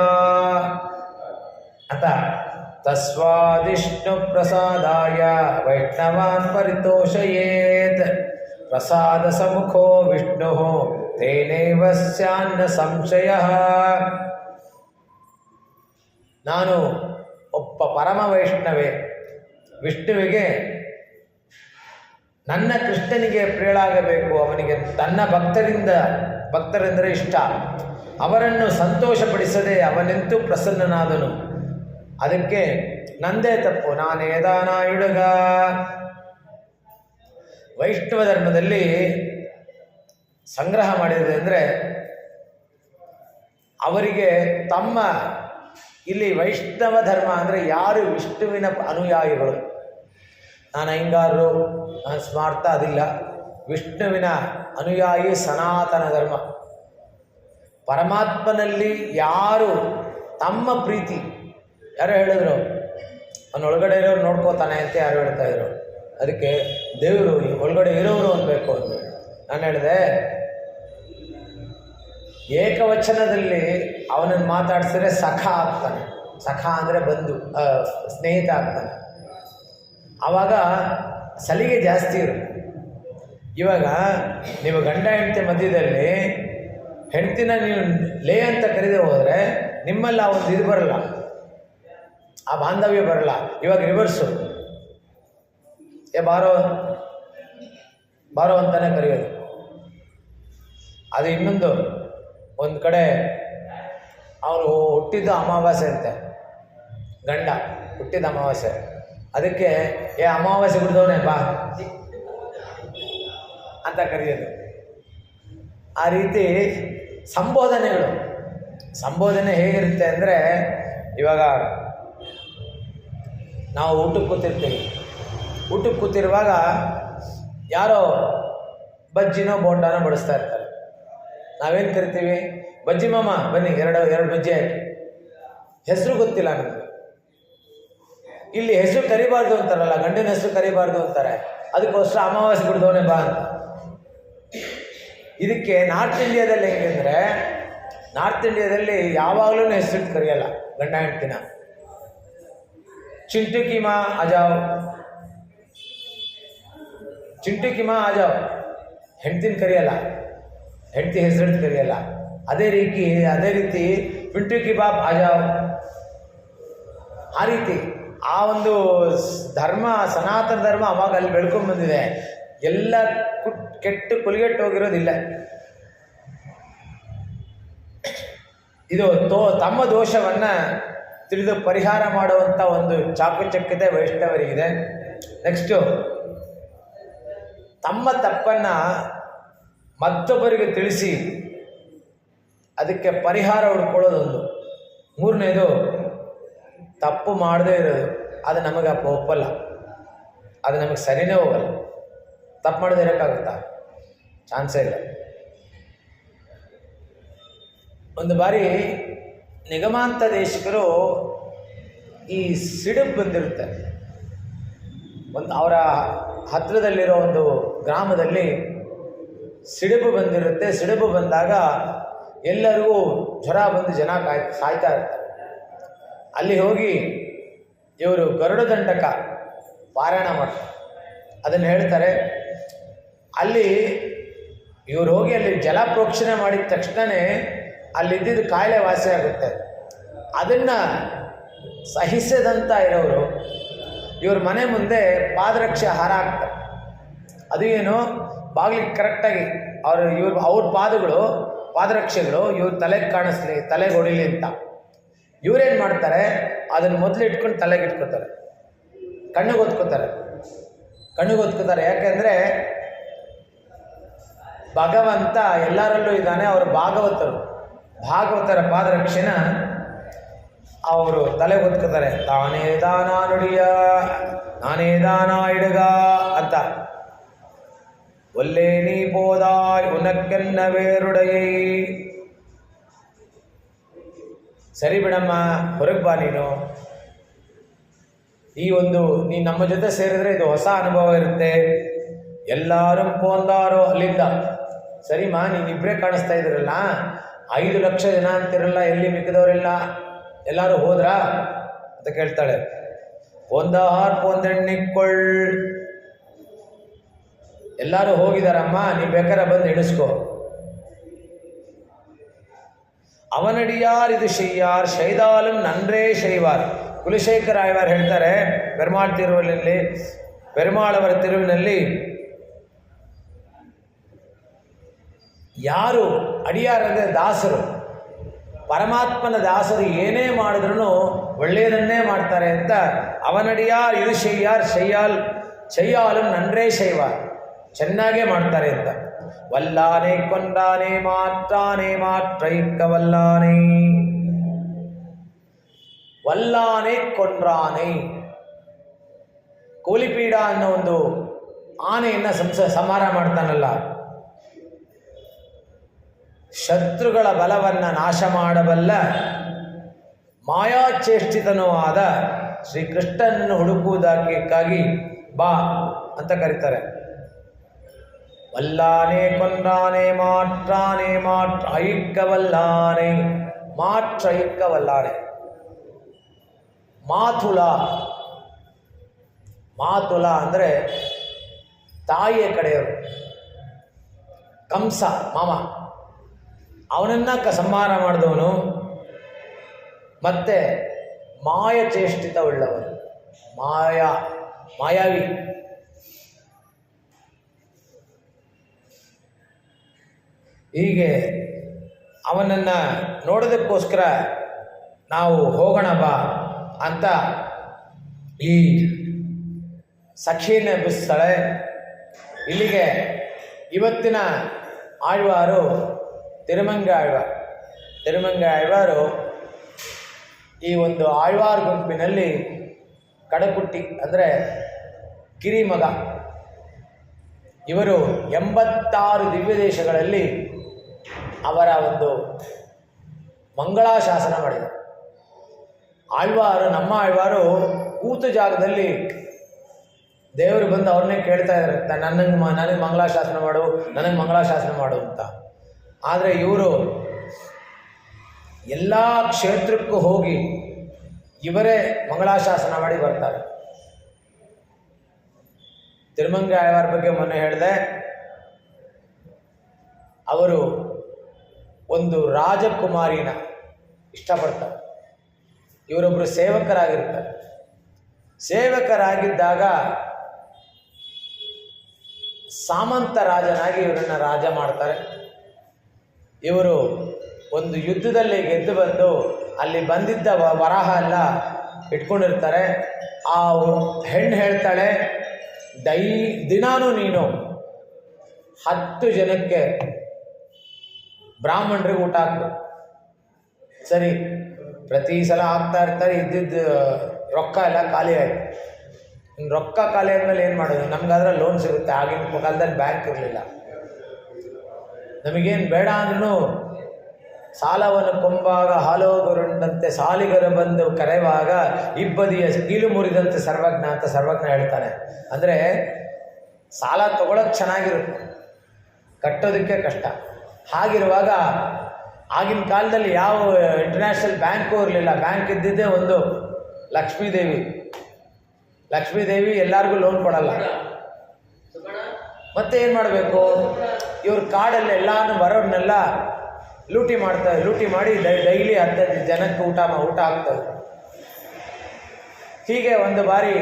ಅತ ತಸ್ವಾದಿಷ್ಣು ಪ್ರಸಾದಾಯ ವೈಷ್ಣವಾನ್ ಪರಿತೋಷಯೇತ್ ಪ್ರಸಾದ ಸಮ್ಮುಖೋ ವಿಷ್ಣು ತೇನೇವ ಸ್ಯಾನ್ನ ಸಂಶಯ. ನಾನು ಒಬ್ಬ ಪರಮ ವೈಷ್ಣವೇ, ವಿಷ್ಣುವಿಗೆ ನನ್ನ ಕೃಷ್ಣನಿಗೆ ಪ್ರಿಯಳಾಗಬೇಕು, ಅವನಿಗೆ ತನ್ನ ಭಕ್ತರೆಂದರೆ ಇಷ್ಟ, ಅವರನ್ನು ಸಂತೋಷಪಡಿಸದೆ ಅವನೆಂತೂ ಪ್ರಸನ್ನನಾದನು. ಅದಕ್ಕೆ ನಂದೇ ತಪ್ಪು, ನಾನೇ ದಾನ ಇಡುಗ. ವೈಷ್ಣವ ಧರ್ಮದಲ್ಲಿ ಸಂಗ್ರಹ ಮಾಡಿದೆ ಅಂದರೆ ಅವರಿಗೆ ಇಲ್ಲಿ ವೈಷ್ಣವ ಧರ್ಮ ಅಂದರೆ ಯಾರು ವಿಷ್ಣುವಿನ ಅನುಯಾಯಿಗಳು, ನಾನು ಅಯ್ಯಂಗಾರರು, ನಾನು ಸ್ಮಾರ್ಥ, ಅದಿಲ್ಲ. ವಿಷ್ಣುವಿನ ಅನುಯಾಯಿ ಸನಾತನ ಧರ್ಮ. ಪರಮಾತ್ಮನಲ್ಲಿ ಯಾರು ತಮ್ಮ ಪ್ರೀತಿ, ಯಾರು ಹೇಳಿದ್ರು ಅವನೊಳಗಡೆ ಇರೋರು ನೋಡ್ಕೋತಾನೆ ಅಂತ ಯಾರು ಹೇಳ್ತಾ ಇದ್ರು. ಅದಕ್ಕೆ ದೇವರು ಒಳಗಡೆ ಇರೋರು ಅನ್ಬೇಕು ಅಂತ ನಾನು ಹೇಳಿದೆ. ಏಕವಚನದಲ್ಲಿ ಅವನನ್ನು ಮಾತಾಡಿಸಿದ್ರೆ ಸಖ ಆಗ್ತಾನೆ. ಸಖ ಅಂದರೆ ಬಂಧು, ಸ್ನೇಹಿತ ಆಗ್ತಾನೆ. ಆವಾಗ ಸಲಿಗೆ ಜಾಸ್ತಿ ಇರುತ್ತೆ. ಇವಾಗ ನೀವು ಗಂಡ ಹೆಂಡತಿ ಮಧ್ಯದಲ್ಲಿ ಹೆಂಡ್ತಿನ ನೀವು ಲೇ ಅಂತ ಕರೀದೆ ಹೋದರೆ ನಿಮ್ಮಲ್ಲಿ ಆ ಒಂದು ಇದು ಬರಲ್ಲ, ಆ ಬಾಂಧವ್ಯ ಬರಲ್ಲ. ಇವಾಗ ರಿವರ್ಸು, ಬಾರೋ ಬಾರೋ ಅಂತಾನೆ ಕರೆಯೋದು. ಅದು ಇನ್ನೊಂದು ಒಂದು ಕಡೆ ಅವರು ಹುಟ್ಟಿದ ಅಮಾವಾಸ್ಯೆ ಅಂತೆ, ಗಂಡ ಹುಟ್ಟಿದ ಅಮಾವಾಸ್ಯೆ, ಅದಕ್ಕೆ ಅಮಾವಾಸ್ಯೆ ಬಿಡ್ದವನೇ ಬಾ ಅಂತ ಕರೆಯೋದು. ಆ ರೀತಿ ಸಂಬೋಧನೆ ಹೇಗಿರುತ್ತೆ ಅಂದರೆ, ಇವಾಗ ನಾವು ಊಟಕ್ಕೆ ಕೂತಿರ್ತೀವಿ, ಊಟಕ್ಕೆ ಕೂತಿರುವಾಗ ಯಾರೋ ಬಜ್ಜಿನೋ ಬೋಂಡಾನೋ ಬಡಿಸ್ತಾ ಇರ್ತಾರೆ. ನಾವೇನು ಕರಿತೀವಿ? ಬಜ್ಜಿ ಮಾಮ ಬನ್ನಿ, ಎರಡು ಬಜ್ಜಿ ಹಾಕಿ. ಹೆಸರು ಗೊತ್ತಿಲ್ಲ ನಮಗೆ. ಇಲ್ಲಿ ಹೆಸರು ಕರಿಬಾರ್ದು ಅಂತಾರಲ್ಲ, ಗಂಡಿನ ಹೆಸರು ಕರಿಬಾರ್ದು ಅಂತಾರೆ. ಅದಕ್ಕೋಸ್ಕರ ಅಮಾವಾಸ್ಯೆ ಬಿಡ್ದವನೇ ಬಾ ಅಂತ. ಇದಕ್ಕೆ ನಾರ್ತ್ ಇಂಡಿಯಾದಲ್ಲಿ ಹೆಂಗೆಂದರೆ, ನಾರ್ತ್ ಇಂಡಿಯಾದಲ್ಲಿ ಯಾವಾಗಲೂ ಹೆಸರು ಕರೆಯಲ್ಲ ಗಂಡ ಹೆಂಡ್ತಿನ. ಚಿಂಟು ಕಿಮಾ ಆಜಾವ್, ಚಿಂಟು ಕಿಮಾ ಆಜಾವ್, ಹೆಂಡ್ತಿನ ಕರೆಯಲ್ಲ, ಹೆಂಡ್ತಿ ಹೆಸರು ಕರೆಯಲ್ಲ. ಅದೇ ರೀತಿ ಪಿಂಟು ಕಿಬಾಬ್ ಆಜಾವ್, ಆ ರೀತಿ ಆ ಒಂದು ಧರ್ಮ, ಸನಾತನ ಧರ್ಮ ಅವಾಗ ಅಲ್ಲಿ ಬೆಳ್ಕೊಂಡು ಬಂದಿದೆ. ಎಲ್ಲ ಕೆಟ್ಟು ಕುಲಿಗೆಟ್ಟು ಹೋಗಿರೋದಿಲ್ಲ. ಇದು ತಮ್ಮ ದೋಷವನ್ನು ತಿಳಿದು ಪರಿಹಾರ ಮಾಡುವಂಥ ಒಂದು ಚಾಕುಚಕ್ಯತೆ ವೈಷ್ಣವರಿಗಿದೆ. ನೆಕ್ಸ್ಟು, ತಮ್ಮ ತಪ್ಪನ್ನು ಮತ್ತೊಬ್ಬರಿಗೆ ತಿಳಿಸಿ ಅದಕ್ಕೆ ಪರಿಹಾರ ಹುಡ್ಕೊಳ್ಳೋದೊಂದು. ಮೂರನೇದು, ತಪ್ಪು ಮಾಡದೇ ಇರೋದು. ಅದು ನಮಗೆ ಒಪ್ಪಲ್ಲ, ಅದು ನಮಗೆ ಸರಿನೇ ಹೋಗಲ್ಲ. ತಪ್ಪು ಮಾಡದೇ ಇರೋಕ್ಕಾಗುತ್ತಾ? ಚಾನ್ಸೇ ಇಲ್ಲ. ಒಂದು ಬಾರಿ ನಿಗಮಾಂತ ದೇಶಿಕರು ಈ ಸಿಡುಬು ಬಂದಿರುತ್ತೆ. ಅವರ ಹತ್ತಿರದಲ್ಲಿರೋ ಒಂದು ಗ್ರಾಮದಲ್ಲಿ ಸಿಡುಬು ಬಂದಿರುತ್ತೆ. ಸಿಡುಬು ಬಂದಾಗ ಎಲ್ಲರಿಗೂ ಜ್ವರ ಬಂದು ಜನ ಸಾಯ್ತಾ ಇರ್ತಾರೆ. ಅಲ್ಲಿ ಹೋಗಿ ಇವರು ಗರುಡ ದಂಡಕ ಪಾರಾಯಣ ಮಾಡ್ತಾರೆ. ಅದನ್ನು ಹೇಳ್ತಾರೆ. ಅಲ್ಲಿ ಇವರು ಹೋಗಿ ಅಲ್ಲಿ ಜಲ ಪ್ರೋಕ್ಷಣೆ ಮಾಡಿದ ತಕ್ಷಣವೇ ಅಲ್ಲಿದ್ದಿದ್ದು ಕಾಯಿಲೆ ವಾಸಿ ಆಗುತ್ತೆ. ಅದನ್ನು ಸಹಿಸದಂತ ಇರೋರು ಇವ್ರ ಮನೆ ಮುಂದೆ ಪಾದರಕ್ಷೆ ಹಾರ ಹಾಕ್ತಾರೆ. ಅದು ಏನು, ಬಾಗಿಲಿಗೆ ಕರೆಕ್ಟಾಗಿ ಅವ್ರ ಪಾದರಕ್ಷೆಗಳು ಇವ್ರ ತಲೆಗೆ ಕಾಣಿಸ್ಲಿ, ತಲೆಗೆ ಹೊಡಿಲಿ ಅಂತ ಇವರೇನು ಮಾಡ್ತಾರೆ, ಅದನ್ನು ಮೊದಲು ಇಟ್ಕೊಂಡು ತಲೆಗೆ ಇಟ್ಕೋತಾರೆ, ಕಣ್ಣಿಗೆ ಒತ್ಕೋತಾರೆ. ಯಾಕೆಂದರೆ ಭಗವಂತ ಎಲ್ಲರಲ್ಲೂ ಇದ್ದಾನೆ. ಅವರು ಭಾಗವತರ ಪಾದರಕ್ಷೆನ ಅವರು ತಲೆಗೆ ಒತ್ಕೋತಾರೆ. ತಾನೇ ದಾನ ನುಡಿಯ ನಾನೇ ದಾನ ಇಡುಗ ಅಂತ. ಒಲ್ಲೆ ನೀ ಪೋದಾಯ್ ಉನಕ್ಕೆನ್ನ ವೇರುಡೆಯೈ. ಸರಿ ಬಿಡಮ್ಮ, ಹೊರಗೆ ಬಾ ನೀನು. ನೀನು ನಮ್ಮ ಜೊತೆ ಸೇರಿದ್ರೆ ಇದು ಹೊಸ ಅನುಭವ ಇರುತ್ತೆ. ಎಲ್ಲರೂ ಪೋಂದಾರೋ ಅಲ್ಲಿಂದ. ಸರಿಮಾ, ನೀನಿಬ್ಬರೇ ಕಾಣಿಸ್ತಾ ಇದ್ರಲ್ಲ, 5 ಲಕ್ಷ ಜನ ಅಂತಿರಲ್ಲ, ಎಲ್ಲಿ ಮಿಕ್ಕಿದವರೆಲ್ಲ ಎಲ್ಲರೂ ಹೋದ್ರಾ ಅಂತ ಕೇಳ್ತಾಳೆ. ಪೊಂದಾರ್ ಪೊಂದೆಣ್ಣಿಕೊಳ್ಳ್, ಎಲ್ಲರೂ ಹೋಗಿದಾರಮ್ಮ, ನೀ ಬೇಕಾದ್ರೆ ಬಂದು ಎಣಿಸ್ಕೋ. ಅವನಡಿಯಾರ್ ಇದು ಶೆಯ್ಯಾರ್ ಶೈದಾಲಂ ನನ್ರೇ ಶೈವಾರ್. ಕುಲಶೇಖರ ಆಯ್ವಾರ್ ಹೇಳ್ತಾರೆ ಪೆರುಮಾಳವರ ತಿರುವಿನಲ್ಲಿ, ಯಾರು ಅಡಿಯಾರಂದರೆ ದಾಸರು, ಪರಮಾತ್ಮನ ದಾಸರು ಏನೇ ಮಾಡಿದ್ರೂ ಒಳ್ಳೆಯದನ್ನೇ ಮಾಡ್ತಾರೆ ಅಂತ. ಅವನಡಿಯಾರ್ ಇದು ಶೆಯ್ಯಾರ್ ಶೈಯಾಲಂ ನನ್ರೇ ಶೈವಾರ್, ಚೆನ್ನಾಗೇ ಮಾಡ್ತಾರೆ ಅಂತ. ವಲ್ಲಾನೆ ಕೊಂಡಾನೆ ಮಾತ್ರೈಕ ವಲ್ಲಾನೆ ಕೊಂಡ್ರಾನೆ. ಕೂಲಿಪೀಡ ಅನ್ನೋ ಒಂದು ಆನೆಯನ್ನು ಸಂಹಾರ ಮಾಡ್ತಾನಲ್ಲ, ಶತ್ರುಗಳ ಬಲವನ್ನು ನಾಶ ಮಾಡಬಲ್ಲ ಮಾಯಾಚೇಷ್ಟಿತನೂ ಆದ ಶ್ರೀಕೃಷ್ಣನನ್ನು ಹುಡುಕುವುದಕ್ಕಾಗಿ ಬಾ ಅಂತ ಕರೀತಾರೆ. ವಲ್ಲಾನೆ ಕೊಂಡ್ರಾನೆ ಮಾತ್ರೈಕ ವಲ್ಲಾನೆ. ಮಾಥುಲ ಮಾತುಲ ಅಂದರೆ ತಾಯಿಯ ಕಡೆಯವರು. ಕಂಸ ಮಾಮ, ಅವನನ್ನು ಸಂಹಾರ ಮಾಡಿದವನು. ಮತ್ತು ಮಾಯಚೇಷ್ಟಿತವುಳ್ಳವನು, ಮಾಯಾವಿ. ಹೀಗೆ ಅವನನ್ನು ನೋಡೋದಕ್ಕೋಸ್ಕರ ನಾವು ಹೋಗೋಣ ಬಾ ಅಂತ ಈ ಸಖಿಯನ್ನು ಎಬ್ಬಿಸ್ತಾಳೆ. ಇಲ್ಲಿಗೆ ಇವತ್ತಿನ ಆಳ್ವಾರು ತಿರುಮಂಗ ಆಳ್ವಾರ್. ತಿರುಮಂಗ ಆಳ್ವಾರು ಈ ಒಂದು ಆಳ್ವಾರ್ ಗುಂಪಿನಲ್ಲಿ ಕಡಕುಟ್ಟಿ ಅಂದರೆ ಕಿರಿಮಗ. ಇವರು 86 ದಿವ್ಯ ದೇಶಗಳಲ್ಲಿ ಅವರ ಒಂದು ಮಂಗಳಾಶಾಸನ ಮಾಡಿದರು. ಆಳ್ವಾರು, ನಮ್ಮ ಆಳ್ವಾರು ಕೂತು ಜಾಗದಲ್ಲಿ ದೇವರು ಬಂದು ಅವ್ರನ್ನೇ ಕೇಳ್ತಾ ಇದ್ದಾರೆ, ನನಗೆ ಮಂಗಳಾಶಾಸನ ಮಾಡು, ನನಗೆ ಮಂಗಳಾಶಾಸನ ಮಾಡು ಅಂತ. ಆದರೆ ಇವರು ಎಲ್ಲ ಕ್ಷೇತ್ರಕ್ಕೂ ಹೋಗಿ ಇವರೇ ಮಂಗಳಾಶಾಸನ ಮಾಡಿ ಬರ್ತಾರೆ. ತಿರುಮಂಗ ಆಳ್ವಾರ್ ಬಗ್ಗೆ ಮೊನ್ನೆ ಹೇಳಿದೆ. ಅವರು ಒಂದು ರಾಜಕುಮಾರಿನ ಇಷ್ಟಪಡ್ತಾರೆ. ಇವರೊಬ್ಬರು ಸೇವಕರಾಗಿರ್ತಾರೆ. ಸೇವಕರಾಗಿದ್ದಾಗ ಸಾಮಂತ ರಾಜನಾಗಿ ಇವರನ್ನು ರಾಜ ಮಾಡ್ತಾರೆ. ಇವರು ಒಂದು ಯುದ್ಧದಲ್ಲಿ ಗೆದ್ದು ಬಂದು ಅಲ್ಲಿ ಬಂದಿದ್ದ ವರಾಹ ಎಲ್ಲ ಇಟ್ಕೊಂಡಿರ್ತಾರೆ. ಆ ಹೆಣ್ಣು ಹೇಳ್ತಾಳೆ, ದಿನಾನೂ ನೀನು 10 ಜನಕ್ಕೆ ಬ್ರಾಹ್ಮಣರಿಗೆ ಊಟ ಹಾಕ್ಬೇಕು. ಸರಿ, ಪ್ರತಿ ಸಲ ಹಾಕ್ತಾ ಇರ್ತಾರೆ. ಇದ್ದಿದ್ದು ರೊಕ್ಕ ಎಲ್ಲ ಖಾಲಿ ಆಯಿತು. ಇನ್ನು ರೊಕ್ಕ ಖಾಲಿ ಆದಮೇಲೆ ಏನು ಮಾಡೋದು? ನಮಗಾದ್ರೆ ಲೋನ್ ಸಿಗುತ್ತೆ. ಆಗಿನ ಕಾಲದಲ್ಲಿ ಬ್ಯಾಂಕ್ ಇರಲಿಲ್ಲ. ನಮಗೇನು ಬೇಡ ಅಂದ್ರೂ ಸಾಲವನ್ನು ಕೊಂಬಾಗ ಹಾಲೋಗುರುಂಡಂತೆ ಸಾಲಿಗರು ಬಂದು ಕರೆಯುವಾಗ ಇಬ್ಬದಿಯ ಕೀಲು ಮುರಿದಂತೆ ಸರ್ವಜ್ಞ ಅಂತ ಸರ್ವಜ್ಞ ಹೇಳ್ತಾನೆ. ಅಂದರೆ ಸಾಲ ತೊಗೊಳಕ್ಕೆ ಚೆನ್ನಾಗಿರುತ್ತೆ, ಕಟ್ಟೋದಕ್ಕೆ ಕಷ್ಟ. ಹಾಗಿರುವಾಗ ಆಗಿನ ಕಾಲದಲ್ಲಿ ಯಾವ ಇಂಟರ್ನ್ಯಾಷನಲ್ ಬ್ಯಾಂಕು ಇರಲಿಲ್ಲ. ಬ್ಯಾಂಕ್ ಇದ್ದಿದ್ದೇ ಒಂದು ಲಕ್ಷ್ಮೀದೇವಿ. ಲಕ್ಷ್ಮೀದೇವಿ ಎಲ್ಲರಿಗೂ ಲೋನ್ ಕೊಡಲ್ಲ. ಮತ್ತೆ ಏನು ಮಾಡಬೇಕು? ಇವ್ರ ಕಾಡಲ್ಲಿ ಎಲ್ಲಾನು ಬರೋರ್ನೆಲ್ಲ ಲೂಟಿ ಮಾಡಿ ಡೈಲಿ 15 ಜನಕ್ಕೆ ಊಟ ಹಾಕ್ತಾರೆ. ಹೀಗೆ ಒಂದು ಬಾರಿ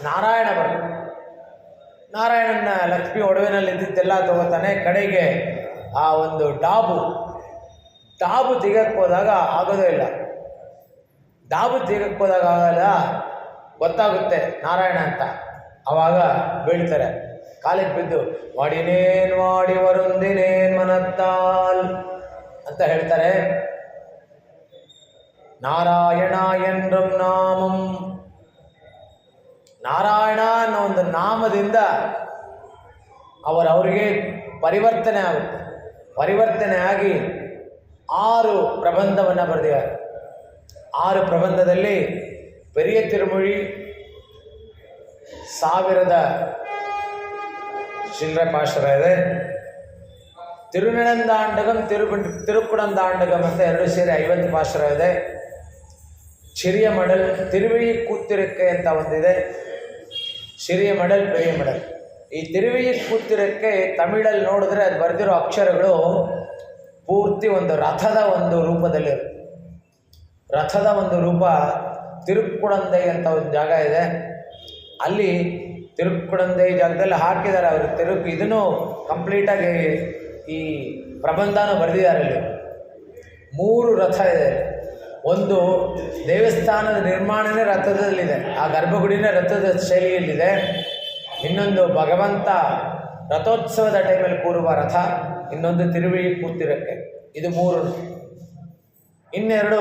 ನಾರಾಯಣ ಬರ್ತಾನೆ. ನಾರಾಯಣನ ಲಕ್ಷ್ಮಿ ಒಡವೆನಲ್ಲಿ ಇದ್ದಿದ್ದೆಲ್ಲ ತಗೋತಾನೆ. ಕಡೆಗೆ ಆ ಒಂದು ಡಾಬು ತೆಗಕ್ಕೆ ಹೋದಾಗ ಆಗೋದೇ ಇಲ್ಲ. ಡಾಬು ತೆಗಕ್ಕೆ ಹೋದಾಗ ಆಗಲ್ಲ, ಗೊತ್ತಾಗುತ್ತೆ ನಾರಾಯಣ ಅಂತ. ಆವಾಗ ಬೀಳ್ತಾರೆ, ಕಾಲಿಗೆ ಬಿದ್ದು ವಾಡಿನೇನ್ ವಾಡಿ ವರುಂದಿನೇನ್ ಮನತ್ತಾಲ್ ಅಂತ ಹೇಳ್ತಾರೆ. ನಾರಾಯಣ ಎಂದ್ರಂ ನಾಮಂ, ನಾರಾಯಣ ಅನ್ನೋ ಒಂದು ನಾಮದಿಂದ ಅವರಿಗೆ ಪರಿವರ್ತನೆ ಆಗುತ್ತೆ. ಪರಿವರ್ತನೆ ಆಗಿ 6 ಪ್ರಬಂಧವನ್ನು ಬರೆದಿದ್ದಾರೆ. 6 ಪ್ರಬಂಧದಲ್ಲಿ ಪೆರಿಯ ತಿರುಮೊഴി 1000 ಚಿಲ್ಲರೆ ಪಾಶರ ಇದೆ. ತಿರುನೆಳಂದಾಂಡಗಂ ತಿರುಕುಡಂದಾಂಡಗಂ ಅಂತ 2 ಸೇರಿ 50 ಪಾಶರ ಇದೆ. ಚಿರಿಯ ಮಡಲ್, ತಿರುವಿಳಿ ಕೂತಿರಕ್ಕೆ ಅಂತ ಒಂದಿದೆ. ಚಿರಿಯ ಮಡಲ್, ಪೆರಿಯ ಮಡಲ್. ಈ ತಿರುವಿಳಿ ಕೂತಿರಕ್ಕೆ ತಮಿಳಲ್ಲಿ ನೋಡಿದ್ರೆ ಅದು ಬರೆದಿರೋ ಅಕ್ಷರಗಳು ಪೂರ್ತಿ ಒಂದು ರಥದ ಒಂದು ರೂಪದಲ್ಲಿರುತ್ತೆ. ರಥದ ಒಂದು ರೂಪ. ತಿರುಕುಡಂದೈ ಅಂತ ಒಂದು ಜಾಗ ಇದೆ, ಅಲ್ಲಿ ತಿರುಕುಡಂದೈ ಜಾಗದಲ್ಲಿ ಹಾಕಿದ್ದಾರೆ ಅವರು. ಇದನ್ನು ಕಂಪ್ಲೀಟಾಗಿ ಈ ಪ್ರಬಂಧನೂ ಬರೆದಿದ್ದಾರೆ. ಅಲ್ಲಿ 3 ರಥ ಇದೆ. ಒಂದು ದೇವಸ್ಥಾನದ ನಿರ್ಮಾಣನೇ ರಥದಲ್ಲಿದೆ, ಆ ಗರ್ಭಗುಡಿನೇ ರಥದ ಶೈಲಿಯಲ್ಲಿದೆ. ಇನ್ನೊಂದು ಭಗವಂತ ರಥೋತ್ಸವದ ಟೈಮಲ್ಲಿ ಕೂರುವ ರಥ, ಇನ್ನೊಂದು ತಿರುವಿಳಿ ಕೂತಿರಕ್ಕೆ. ಇದು 3. ಇನ್ನೆರಡು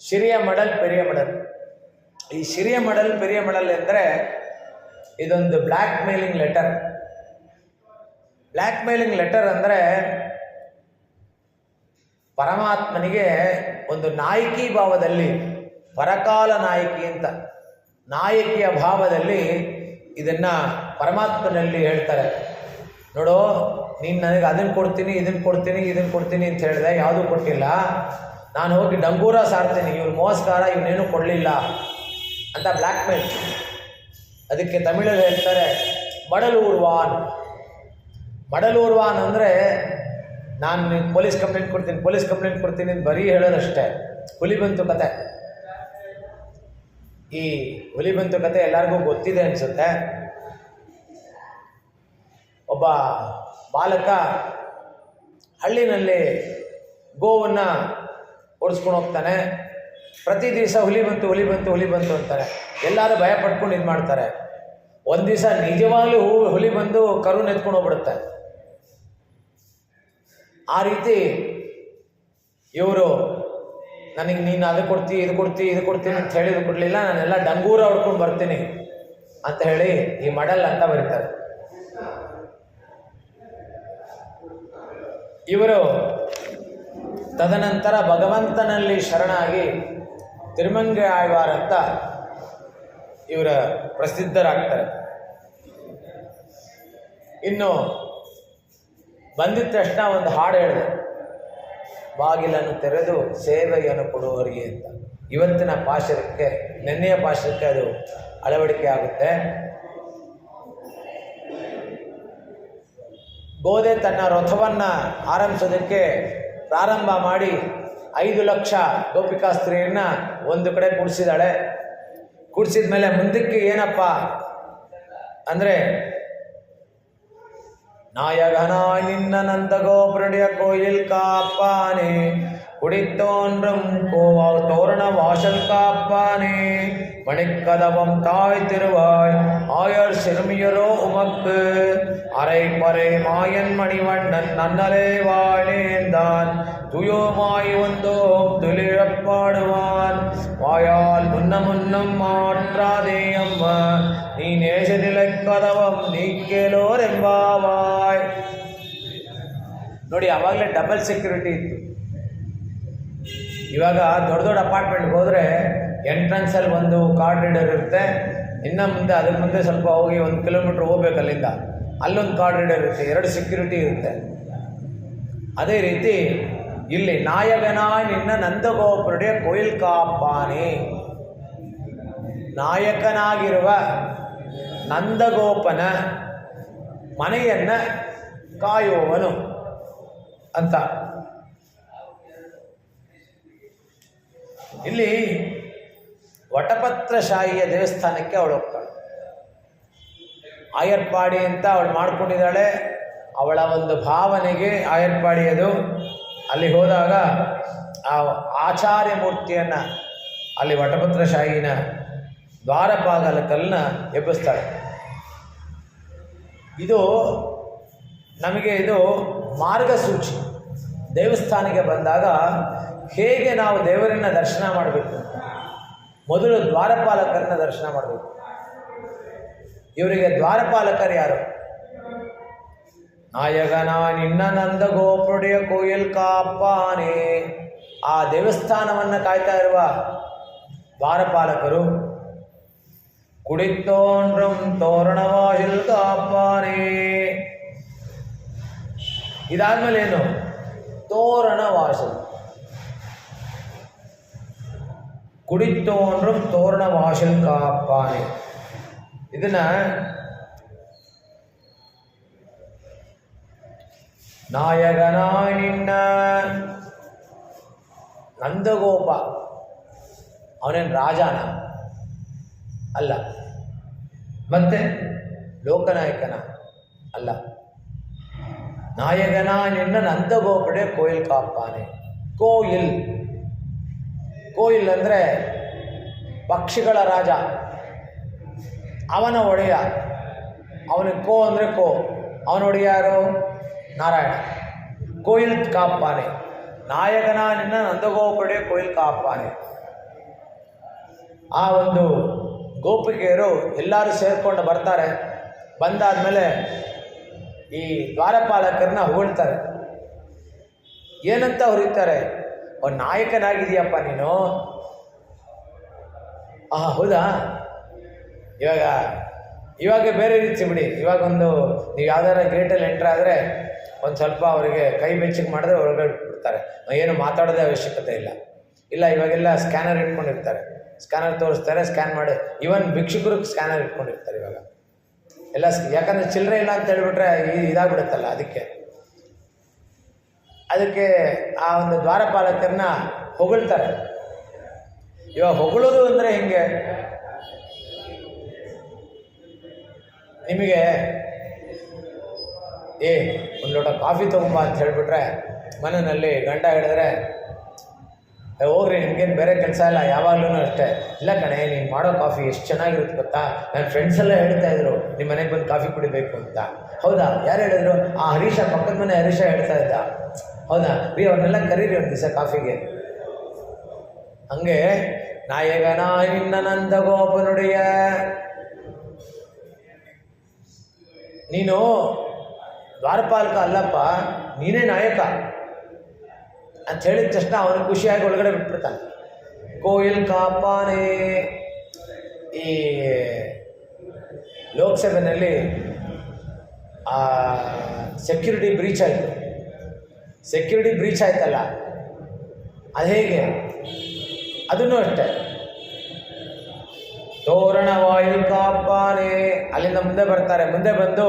ಶಿರಿಯ ಮಡಲ್, ಪೆರಿಯ ಮಡಲ್. ಈ ಶಿರಿಯ ಮಡಲ್, ಪೆರಿಯ ಮಡಲ್ ಎಂದರೆ ಇದೊಂದು black mailing letter. Black mailing letter ಅಂದರೆ ಪರಮಾತ್ಮನಿಗೆ ಒಂದು ನಾಯಕಿ ಭಾವದಲ್ಲಿ, ಪರಕಾಲ ನಾಯಕಿ ಅಂತ ನಾಯಕಿಯ ಭಾವದಲ್ಲಿ ಇದನ್ನು ಪರಮಾತ್ಮನಲ್ಲಿ ಹೇಳ್ತಾರೆ. ನೋಡು, ನೀನು ನನಗೆ ಅದನ್ನು ಕೊಡ್ತೀನಿ, ಇದನ್ನು ಕೊಡ್ತೀನಿ ಅಂತ ಹೇಳಿದೆ, ಯಾವುದೂ ಕೊಟ್ಟಿಲ್ಲ. ನಾನು ಹೋಗಿ ಡಂಗೂರ ಸಾರ್ತೀನಿ, ಇವ್ರು ಮೋಸ್ಕಾರ, ಇವನೇನು ಕೊಡಲಿಲ್ಲ ಅಂತ ಬ್ಲ್ಯಾಕ್ ಮೇಲ್. ಅದಕ್ಕೆ ತಮಿಳಲ್ಲಿ ಹೇಳ್ತಾರೆ ಮಡಲೂರ್ವಾನ್. ಮಡಲೂರ್ವಾನ್ ಅಂದರೆ ನಾನು ಪೊಲೀಸ್ ಕಂಪ್ಲೇಂಟ್ ಕೊಡ್ತೀನಿ ಅಂತ ಬರೀ ಹೇಳೋದಷ್ಟೇ. ಹುಲಿ ಬಂತು ಕತೆ, ಈ ಹುಲಿ ಬಂತು ಕತೆ ಎಲ್ಲರಿಗೂ ಗೊತ್ತಿದೆ ಅನಿಸುತ್ತೆ. ಒಬ್ಬ ಬಾಲಕ ಹಳ್ಳಿನಲ್ಲಿ ಗೋವನ್ನು ಓಡಿಸ್ಕೊಂಡು ಹೋಗ್ತಾನೆ. ಪ್ರತಿ ದಿವಸ ಹುಲಿ ಬಂತು ಅಂತಾರೆ. ಎಲ್ಲರೂ ಭಯ ಪಟ್ಕೊಂಡು ಇದು ಮಾಡ್ತಾರೆ. ಒಂದು ದಿವಸ ನಿಜವಾಗ್ಲೂ ಹುಲಿ ಬಂದು ಕರುನ ಎತ್ಕೊಂಡು ಹೋಗ್ಬಿಡುತ್ತೆ. ಆ ರೀತಿ ಇವರು ನನಗೆ ನೀನು ಅದು ಕೊಡ್ತೀನಿ ಇದು ಕೊಡ್ತೀನಿ ಅಂತ ಹೇಳಿದ್ರು ಕೊಡಲಿಲ್ಲ, ನಾನೆಲ್ಲ ಡಂಗೂರ ಹೊಡ್ಕೊಂಡು ಬರ್ತೀನಿ ಅಂತ ಹೇಳಿ ಈ ಮಡಲ್ ಅಂತ ಬರೀತಾರೆ. ಇವರು ತದನಂತರ ಭಗವಂತನಲ್ಲಿ ಶರಣಾಗಿ ತಿರುಮಂಗೆ ಆಳ್ವಾರ್ ಅಂತ ಇವರ ಪ್ರಸಿದ್ಧರಾಗ್ತಾರೆ. ಇನ್ನು ಬಂದಿದ ತಕ್ಷಣ ಒಂದು ಹಾಡು ಹೇಳಿದೆ, ಬಾಗಿಲನ್ನು ತೆರೆದು ಸೇವೆಯನ್ನು ಕೊಡುವವರಿಗೆ ಅಂತ. ಇವತ್ತಿನ ಪಾಶರಕ್ಕೆ, ನೆನ್ನೆಯ ಪಾಶರಕ್ಕೆ ಅದು ಅಳವಡಿಕೆ ಆಗುತ್ತೆ. ಗೋದೆ ತನ್ನ ರಥವನ್ನು ಆರಂಭಿಸೋದಕ್ಕೆ ಪ್ರಾರಂಭ ಮಾಡಿ 5 ಲಕ್ಷ ಗೋಪಿಕಾ ಸ್ತ್ರೀಯರನ್ನ ಒಂದು ಕಡೆ ಕೂಡಿಸಿದಾಳೆ. ಕೂಡಿಸಿದ ಮೇಲೆ ಮುಂದಕ್ಕೆ ಏನಪ್ಪ ಅಂದರೆ, நாயகனாய் நின்ன நந்தகோபுரடைய கோயில் காப்பானே, குடித்தோன்றும் கோவால் தோரண வாசல் காப்பானே, மணிக்கதவம் தாய் திருவாய் ஆயர் சிறுமியரோ உமக்கு, அரை பறை மாயன் மணிவண்ணன் நன்னலே வாழேந்தான், துயோமாய் வந்தோம் துளிழப்பாடுவான், வாயால் முன்னம் மாற்றாதே அம்மா, நீ நேசநிலை கதவம் ನೀಕೆಲೋರೆಂಬಾವಾಯ್. ನೋಡಿ, ಆವಾಗಲೇ ಡಬಲ್ ಸೆಕ್ಯೂರಿಟಿ ಇತ್ತು. ಇವಾಗ ದೊಡ್ಡ ದೊಡ್ಡ ಅಪಾರ್ಟ್ಮೆಂಟ್ಗೆ ಹೋದರೆ ಎಂಟ್ರೆನ್ಸಲ್ಲಿ ಒಂದು ಕಾರ್ಡ್ ರೀಡರ್ ಇರುತ್ತೆ, ಇನ್ನು ಮುಂದೆ ಅದ್ರ ಮುಂದೆ ಸ್ವಲ್ಪ ಹೋಗಿ 1 ಕಿಲೋಮೀಟ್ರ್ ಹೋಗ್ಬೇಕು, ಅಲ್ಲಿಂದ ಅಲ್ಲೊಂದು ಕಾರ್ಡ್ ರೀಡರ್ ಇರುತ್ತೆ, 2 ಸೆಕ್ಯೂರಿಟಿ ಇರುತ್ತೆ. ಅದೇ ರೀತಿ ಇಲ್ಲಿ ನಾಯಕನಾಯ್ ನಿನ್ನ ನಂದಗೋಪುರடைய ಕೋಯಿಲ್ ಕಾಪಾನೆ, ನಾಯಕನಾಗಿರುವ ನಂದಗೋಪನ ಮನೆಯನ್ನು ಕಾಯುವವನು ಅಂತ. ಇಲ್ಲಿ ವಟಪತ್ರಶಾಹಿಯ ದೇವಸ್ಥಾನಕ್ಕೆ ಅವಳು ಹೋಗ್ತಾಳೆ. ಆಯರ್ಪಾಡಿ ಅಂತ ಅವಳು ಮಾಡ್ಕೊಂಡಿದ್ದಾಳೆ. ಅವಳ ಒಂದು ಭಾವನೆಗೆ ಆಯರ್ಪಾಡಿ ಅದು. ಅಲ್ಲಿ ಹೋದಾಗ ಆ ಆಚಾರ್ಯ ಮೂರ್ತಿಯನ್ನು ಅಲ್ಲಿ ವಟಪತ್ರಶಾಹಿನ ದ್ವಾರಪಾಲಕರನ್ನ ಎಬ್ಬಿಸ್ತಾಳೆ. ಇದು ನಮಗೆ ಇದು ಮಾರ್ಗಸೂಚಿ. ದೇವಸ್ಥಾನಕ್ಕೆ ಬಂದಾಗ ಹೇಗೆ ನಾವು ದೇವರನ್ನ ದರ್ಶನ ಮಾಡಬೇಕು, ಮೊದಲು ದ್ವಾರಪಾಲಕರನ್ನ ದರ್ಶನ ಮಾಡಬೇಕು. ಇವರಿಗೆ ದ್ವಾರಪಾಲಕರು ಯಾರು? ನಾಯಕನ ನಿನ್ನ ನಂದಗೋಪುರடைய ಕೋಯಿಲ್ ಕಾಪಾನೆ, ಆ ದೇವಸ್ಥಾನವನ್ನು ಕಾಯ್ತಾ ಇರುವ ದ್ವಾರಪಾಲಕರು. ಕುಡಿತೋನ್ರಂ ತೋರಣವಾಹಿಲ್ ಕಾಪಾನೆ, ಇದಾದ್ಮೇಲೆ ಏನು? ತೋರಣವಾಸಲ್. ಕುಡಿತೋನ್ರಂ ತೋರಣವಾಸಲ್ ಕಾಪಾನೆ, ಇದನ್ನ ನಾಯಕನಾಯ್ ನಿನ್ನ ನಂದಗೋಪ ಅವನೇನು ರಾಜನ ಅಲ್ಲ, ಮತ್ತೆ ಲೋಕನಾಯಕನ ಅಲ್ಲ. ನಾಯಕನ ನಿನ್ನ ನಂದಗೋಪುರடைய ಕೋಯಿಲ್ ಕಾಪಾನೆ. ಕೋಯಿಲ್ ಅಂದರೆ ಪಕ್ಷಿಗಳ ರಾಜ, ಅವನ ಒಡೆಯ. ಅವನಿಗೆ ಕೋ ಅಂದರೆ ಕೋ, ಅವನ ಒಡೆಯ ಯಾರು? ನಾರಾಯಣ. ಕೋಯಿಲ್ ಕಾಪಾನೆ, ನಾಯಕನ ನಿನ್ನ ನಂದಗೋಪುರடைய ಕೋಯಿಲ್ ಕಾಪಾನೆ. ಆ ಒಂದು ಗೋಪಿಕೆಯರು ಎಲ್ಲರೂ ಸೇರಿಕೊಂಡು ಬರ್ತಾರೆ. ಬಂದಾದಮೇಲೆ ಈ ದ್ವಾರಪಾಲಕರನ್ನ ಹೊಗಳ್ತಾರೆ. ಏನಂತ ಹೊರಿತಾರೆ? ಅವ್ರು ನಾಯಕನಾಗಿದೆಯಪ್ಪ ನೀನು. ಹೌದಾ? ಇವಾಗ ಬೇರೆ ರೀತಿ ಬಿಡಿ. ಇವಾಗೊಂದು ನೀವು ಯಾವ್ದಾರ ಗೇಟಲ್ಲಿ ಎಂಟ್ರ್ ಆದರೆ ಒಂದು ಸ್ವಲ್ಪ ಅವರಿಗೆ ಕೈ ಬೆಚ್ಚಗೆ ಮಾಡಿದ್ರೆ ಒಳಗಡೆ ಬಿಡ್ತಾರೆ, ಏನು ಮಾತಾಡೋದೇ ಅವಶ್ಯಕತೆ ಇಲ್ಲ. ಇವಾಗೆಲ್ಲ ಸ್ಕ್ಯಾನರ್ ಇಟ್ಕೊಂಡಿರ್ತಾರೆ. ಸ್ಕ್ಯಾನರ್ ತೋರಿಸ್ತಾರೆ, ಸ್ಕ್ಯಾನ್ ಮಾಡಿ. ಈವನ್ ಭಿಕ್ಷುಕರಿಗೆ ಸ್ಕ್ಯಾನರ್ ಇಟ್ಕೊಂಡಿರ್ತಾರೆ ಇವಾಗ ಎಲ್ಲ. ಯಾಕಂದರೆ ಚಿಲ್ಲರೆ ಇಲ್ಲ ಅಂತ ಹೇಳ್ಬಿಟ್ರೆ ಇದಾಗ್ಬಿಡುತ್ತಲ್ಲ, ಅದಕ್ಕೆ ಆ ಒಂದು ದ್ವಾರಪಾಲಕರನ್ನ ಹೊಗಳ್ತಾರೆ. ಇವಾಗ ಹೊಗಳೋದು ಅಂದರೆ ಹೆಂಗೆ? ನಿಮಗೆ ಒಂದು ಲೋಟ ಕಾಫಿ ತೊಗೊಂಬ ಅಂತ ಹೇಳಿಬಿಟ್ರೆ ಮನೆಯಲ್ಲಿ ಗಂಡ ಹೇಳಿದ್ರೆ, ಹೋಗ್ರಿ ನಿಮ್ಗೇನು ಬೇರೆ ಕೆಲಸ ಇಲ್ಲ, ಯಾವಾಗಲೂ ಅಷ್ಟೇ. ಇಲ್ಲ ಕಣೆ, ನೀನು ಮಾಡೋ ಕಾಫಿ ಎಷ್ಟು ಚೆನ್ನಾಗಿರುತ್ತೆ ಗೊತ್ತಾ, ನನ್ನ ಫ್ರೆಂಡ್ಸ್ ಎಲ್ಲ ಹೇಳ್ತಾ ಇದ್ರು ನಿಮ್ಮ ಮನೆಗೆ ಬಂದು ಕಾಫಿ ಕುಡಿಬೇಕು ಅಂತ. ಹೌದಾ? ಯಾರು ಹೇಳಿದ್ರು? ಆ ಹರೀಶ, ಪಕ್ಕದ ಮನೆ ಹರೀಶ ಹೇಳ್ತಾ ಇದ್ದ. ಹೌದಾ ರೀ, ಅವ್ರನ್ನೆಲ್ಲ ಕರೀರಿ ಒಂದು ದಿವಸ ಕಾಫಿಗೆ. ಹಂಗೆ ನಾಯಕನ ನಿನ್ನ ನಂದಗೋಪನುಡಿಯ, ನೀನು ದ್ವಾರಪಾಲಕ ಅಲ್ಲಪ್ಪ, ನೀನೇ ನಾಯಕ ಅಂತ ಹೇಳಿದ ತಕ್ಷಣ ಅವನು ಖುಷಿಯಾಗಿ ಒಳಗಡೆ ಬಿಟ್ಬಿಡ್ತಾನೆ. ಕೋಯಿಲ್ ಕಾಪಾನೆ. ಈ ಲೋಕಸಭೆಯಲ್ಲಿ ಸೆಕ್ಯೂರಿಟಿ ಬ್ರೀಚ್ ಆಯ್ತಲ್ಲ, ಅದು ಹೇಗೆ? ಅದನ್ನು ಅಷ್ಟೆ. ತೋರಣ ವಾಯಿಲ್ ಕಾಪಾನೆ. ಅಲ್ಲಿಂದ ಮುಂದೆ ಬರ್ತಾರೆ. ಮುಂದೆ ಬಂದು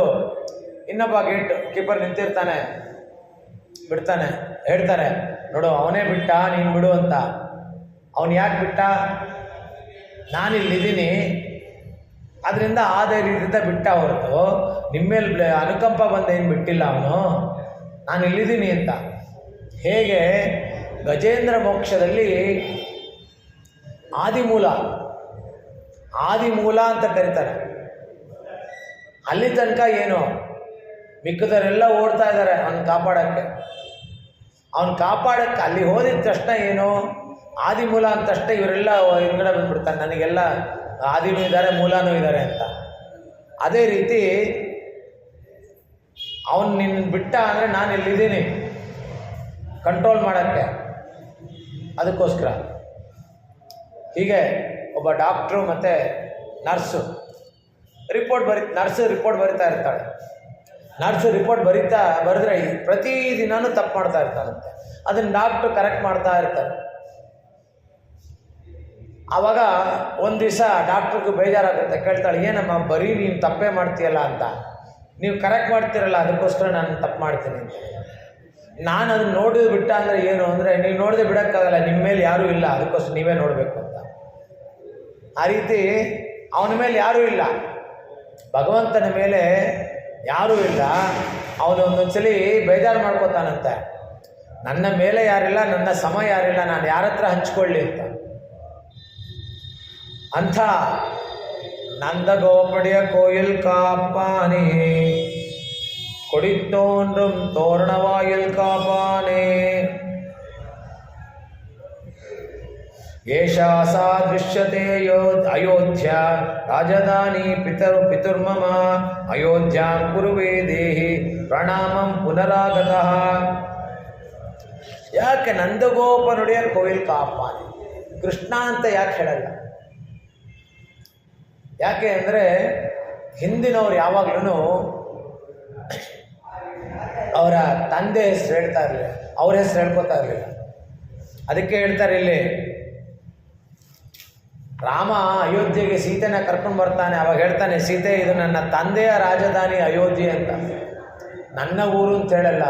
ಇನ್ನೊಬ್ಬ ಗೇಟ್ ಕೀಪರ್ ನಿಂತಿರ್ತಾನೆ, ಬಿಡ್ತಾನೆ. ಹೇಳ್ತಾರೆ, ನೋಡು ಅವನೇ ಬಿಟ್ಟ, ನೀನು ಬಿಡು ಅಂತ. ಅವನು ಯಾಕೆ ಬಿಟ್ಟ? ನಾನಿಲ್ಲಿದ್ದೀನಿ, ಅದರಿಂದ ಆದೇ ರೀತಿಯಿಂದ ಬಿಟ್ಟ ಹೊರತು ನಿಮ್ಮೇಲೆ ಅನುಕಂಪ ಬಂದೇನು ಬಿಟ್ಟಿಲ್ಲ ಅವನು, ನಾನು ಇಲ್ಲಿದ್ದೀನಿ ಅಂತ. ಹೇಗೆ ಗಜೇಂದ್ರ ಮೋಕ್ಷದಲ್ಲಿ ಆದಿಮೂಲ ಅಂತ ಕರೀತಾರೆ. ಅಲ್ಲಿ ತನಕ ಏನು ಮಿಕ್ಕದವರೆಲ್ಲ ಓಡ್ತಾ ಇದ್ದಾರೆ ಅವನು ಕಾಪಾಡೋಕ್ಕೆ. ಅಲ್ಲಿ ಹೋದಿದ ತಕ್ಷಣ ಏನು ಆದಿಮೂಲ ಅಂತ ತಕ್ಷಣ ಇವರೆಲ್ಲ ಹಿಂಗಡೆ ಬಂದ್ಬಿಡ್ತಾರೆ, ನನಗೆಲ್ಲ ಆದಿನೂ ಇದ್ದಾರೆ ಮೂಲನೂ ಇದ್ದಾರೆ ಅಂತ. ಅದೇ ರೀತಿ ಅವನು ನಿನ್ನ ಬಿಟ್ಟ ಅಂದರೆ ನಾನು ಇಲ್ಲಿದ್ದೀನಿ ಕಂಟ್ರೋಲ್ ಮಾಡೋಕ್ಕೆ. ಅದಕ್ಕೋಸ್ಕರ ಹೀಗೆ ಒಬ್ಬ ಡಾಕ್ಟ್ರು ಮತ್ತು ನರ್ಸು ರಿಪೋರ್ಟ್ ಬರಿತಾ ಇರ್ತಾಳೆ. ನರ್ಸು ರಿಪೋರ್ಟ್ ಬರೆದ್ರೆ ಪ್ರತಿದಿನವೂ ತಪ್ಪು ಮಾಡ್ತಾ ಇರ್ತಾರಂತೆ. ಅದನ್ನು ಡಾಕ್ಟ್ರು ಕರೆಕ್ಟ್ ಮಾಡ್ತಾ ಇರ್ತಾರೆ. ಆವಾಗ ಒಂದು ದಿವಸ ಡಾಕ್ಟ್ರಿಗೂ ಬೇಜಾರಾಗುತ್ತೆ. ಕೇಳ್ತಾಳೆ, ಏನಮ್ಮ ಬರೀ ನೀನು ತಪ್ಪೇ ಮಾಡ್ತೀಯಲ್ಲ ಅಂತ, ನೀವು ಕರೆಕ್ಟ್ ಮಾಡ್ತೀರಲ್ಲ ಅದಕ್ಕೋಸ್ಕರ ನಾನು ತಪ್ಪು ಮಾಡ್ತೀನಿ ಅಂತ. ನಾನು ಅದನ್ನು ನೋಡಿದ್ ಬಿಟ್ಟ ಅಂದರೆ ಏನು ಅಂದರೆ, ನೀವು ನೋಡದೆ ಬಿಡೋಕ್ಕಾಗಲ್ಲ, ನಿಮ್ಮ ಮೇಲೆ ಯಾರೂ ಇಲ್ಲ, ಅದಕ್ಕೋಸ್ಕರ ನೀವೇ ನೋಡಬೇಕು ಅಂತ. ಆ ರೀತಿ ಅವನ ಮೇಲೆ ಯಾರೂ ಇಲ್ಲ, ಭಗವಂತನ ಮೇಲೆ ಯಾರೂ ಇಲ್ಲ. ಅವನು ಒಂದೊಂದ್ಸಲಿ ಬೇಜಾರು ಮಾಡ್ಕೋತಾನಂತೆ, ನನ್ನ ಮೇಲೆ ಯಾರಿಲ್ಲ, ನನ್ನ ಸಮ ಯಾರಿಲ್ಲ, ನಾನು ಯಾರ ಹತ್ರ ಹಂಚ್ಕೊಳ್ಳಿ ಅಂತ. ನಂದಗೋಪಡಿಯ ಕೋಯಿಲ್ ಕಾಪಾನೆ, ಕೊಡಿತ್ತೋನ್றும் ತೋರಣವಾಯಿಲ್ ಕಾಪಾನೆ. ಏಷಾ ಸಾ ದೃಶ್ಯತೆ ಅಯೋಧ್ಯ ರಾಜಧಾನಿ ಪಿತುರ್ಮಮ. ಅಯೋಧ್ಯಾಂ ಕುರುವೇ ದೇಹಿ ಪ್ರಣಾಮಂ ಪುನರಾಗತಃ. ಯಾಕೆ ನಂದಗೋಪನುಡಿಯ ಕೋಯಿಲ್ ಕಾಪಾನೆ, ಕೃಷ್ಣ ಅಂತ ಯಾಕೆ ಹೇಳಲ್ಲ? ಯಾಕೆ ಅಂದರೆ ಹಿಂದಿನವ್ರು ಯಾವಾಗಲೂ ಅವರ ತಂದೆ ಹೆಸರು ಹೇಳ್ತಾ ಇರಲಿಲ್ಲ, ಅವ್ರ ಹೆಸರು ಹೇಳ್ಕೊತಾ ಇರಲಿಲ್ಲ. ಅದಕ್ಕೆ ಹೇಳ್ತಾರೆ ಇಲ್ಲಿ, ರಾಮ ಅಯೋಧ್ಯೆಗೆ ಸೀತೆನ ಕರ್ಕೊಂಡು ಬರ್ತಾನೆ. ಅವಾಗ ಹೇಳ್ತಾನೆ, ಸೀತೆ ಇದು ನನ್ನ ತಂದೆಯ ರಾಜಧಾನಿ ಅಯೋಧ್ಯೆ ಅಂತ, ನನ್ನ ಊರು ಅಂತ ಹೇಳಲ್ಲ,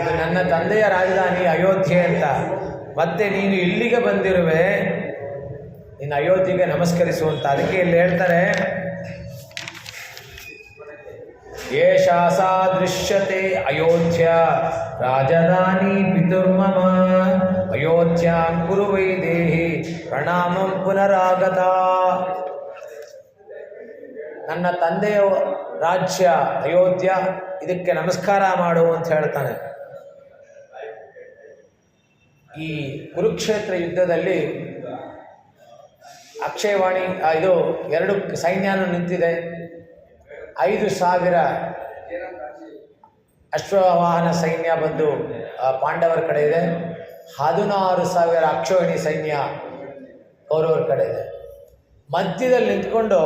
ಇದು ನನ್ನ ತಂದೆಯ ರಾಜಧಾನಿ ಅಯೋಧ್ಯೆ ಅಂತ. ಮತ್ತೆ ನೀನು ಇಲ್ಲಿಗೆ ಬಂದಿರುವೆ, ನೀನು ಅಯೋಧ್ಯೆಗೆ ನಮಸ್ಕರಿಸುವಂತ. ಅದಕ್ಕೆ ಇಲ್ಲಿ ಹೇಳ್ತಾರೆ, ಏಷಾ ಸಾ ದೃಶ್ಯತೆ ಅಯೋಧ್ಯ ರಾಜಧಾನಿ ಪಿತುರ್ಮಮ. ಅಯೋಧ್ಯಾಂ ಕುರು ವೈ ದೇಹಿ ಪ್ರಣಾಮಂ ಪುನರಾಗತ. ನನ್ನ ತಂದೆಯ ರಾಜ್ಯ ಅಯೋಧ್ಯ, ಇದಕ್ಕೆ ನಮಸ್ಕಾರ ಮಾಡು ಅಂತ ಹೇಳ್ತಾನೆ. ಈ ಕುರುಕ್ಷೇತ್ರ ಯುದ್ಧದಲ್ಲಿ ಅಕ್ಷಯವಾಣಿ ಇದು 2 ಸೈನ್ಯನೂ ನಿಂತಿದೆ. 5,000 ಅಶ್ವವಾಹನ ಸೈನ್ಯ ಬಂದು ಪಾಂಡವರ ಕಡೆ ಇದೆ. 16,000 ಅಕ್ಷೋಹಿಣಿ ಸೈನ್ಯ ಕೌರವರ ಕಡೆ ಇದೆ. ಮಧ್ಯದಲ್ಲಿ ನಿಂತ್ಕೊಂಡು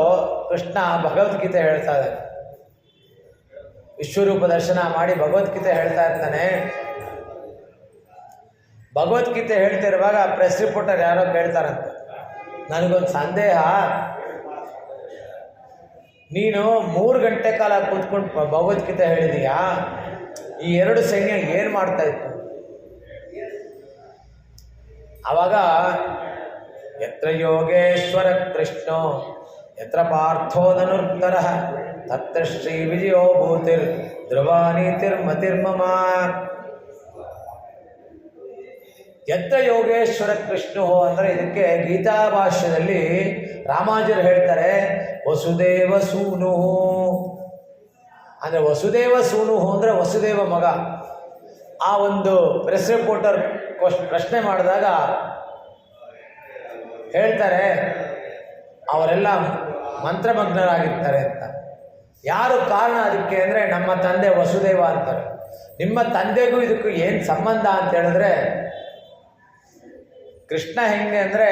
ಕೃಷ್ಣ ಭಗವದ್ಗೀತೆ ಹೇಳ್ತಾ ಇದ್ದಾನೆ. ವಿಶ್ವರೂಪ ದರ್ಶನ ಮಾಡಿ ಭಗವದ್ಗೀತೆ ಹೇಳ್ತಾ ಇರ್ತಾನೆ. ಭಗವದ್ಗೀತೆ ಹೇಳ್ತಿರುವಾಗ ಪ್ರೆಸ್ ರಿಪೋರ್ಟರ್ ಯಾರೋ ಕೇಳ್ತಾರಂತೆ, ನನಗೊಂದು ಸಂದೇಹ, ನೀನು 3 ಗಂಟೆ ಕಾಲ ಕೂತ್ಕೊಂಡು ಭಗವದ್ಗೀತೆ ಹೇಳಿದೀಯಾ, ಈ 2 ಸೈನ್ಯ ಏನು ಮಾಡ್ತಾ ಇತ್ತು? ಆವಾಗ ಯತ್ರ ಯೋಗೇಶ್ವರ ಕೃಷ್ಣೋ ಯತ್ರ ಪಾರ್ಥೋ ಧನುರ್ಧರಃ ತತ್ರ ಶ್ರೀ ವಿಜಯೋ ಭೂತಿರ್ ಧ್ರುವ ನೀತಿರ್ಮತಿರ್ಮಮ. ಯತ್ರ ಯೋಗೇಶ್ವರ ಕೃಷ್ಣೋ ಅಂದರೆ ಇದಕ್ಕೆ ಗೀತಾ ಭಾಷ್ಯದಲ್ಲಿ ರಾಮಾನುಜರು ಹೇಳ್ತಾರೆ ವಸುದೇವ ಸೂನು ಅಂದರೆ ವಸುದೇವ ಸೂನು ಅಂದರೆ ವಸುದೇವ ಮಗ. ಆ ಒಂದು ಪ್ರೆಸ್ ರಿಪೋರ್ಟರ್ ಪ್ರಶ್ನೆ ಮಾಡಿದಾಗ ಹೇಳ್ತಾರೆ ಅವರೆಲ್ಲ ಮಂತ್ರಮಗ್ನರಾಗಿರ್ತಾರೆ ಅಂತ. ಯಾರು ಕಾರಣ ಅದಕ್ಕೆ ಅಂದರೆ ನಮ್ಮ ತಂದೆ ವಸುದೇವ ಅಂತಾರೆ. ನಿಮ್ಮ ತಂದೆಗೂ ಇದಕ್ಕೂ ಏನು ಸಂಬಂಧ ಅಂತ ಹೇಳಿದ್ರೆ, ಕೃಷ್ಣ ಹೆಂಗೆ ಅಂದರೆ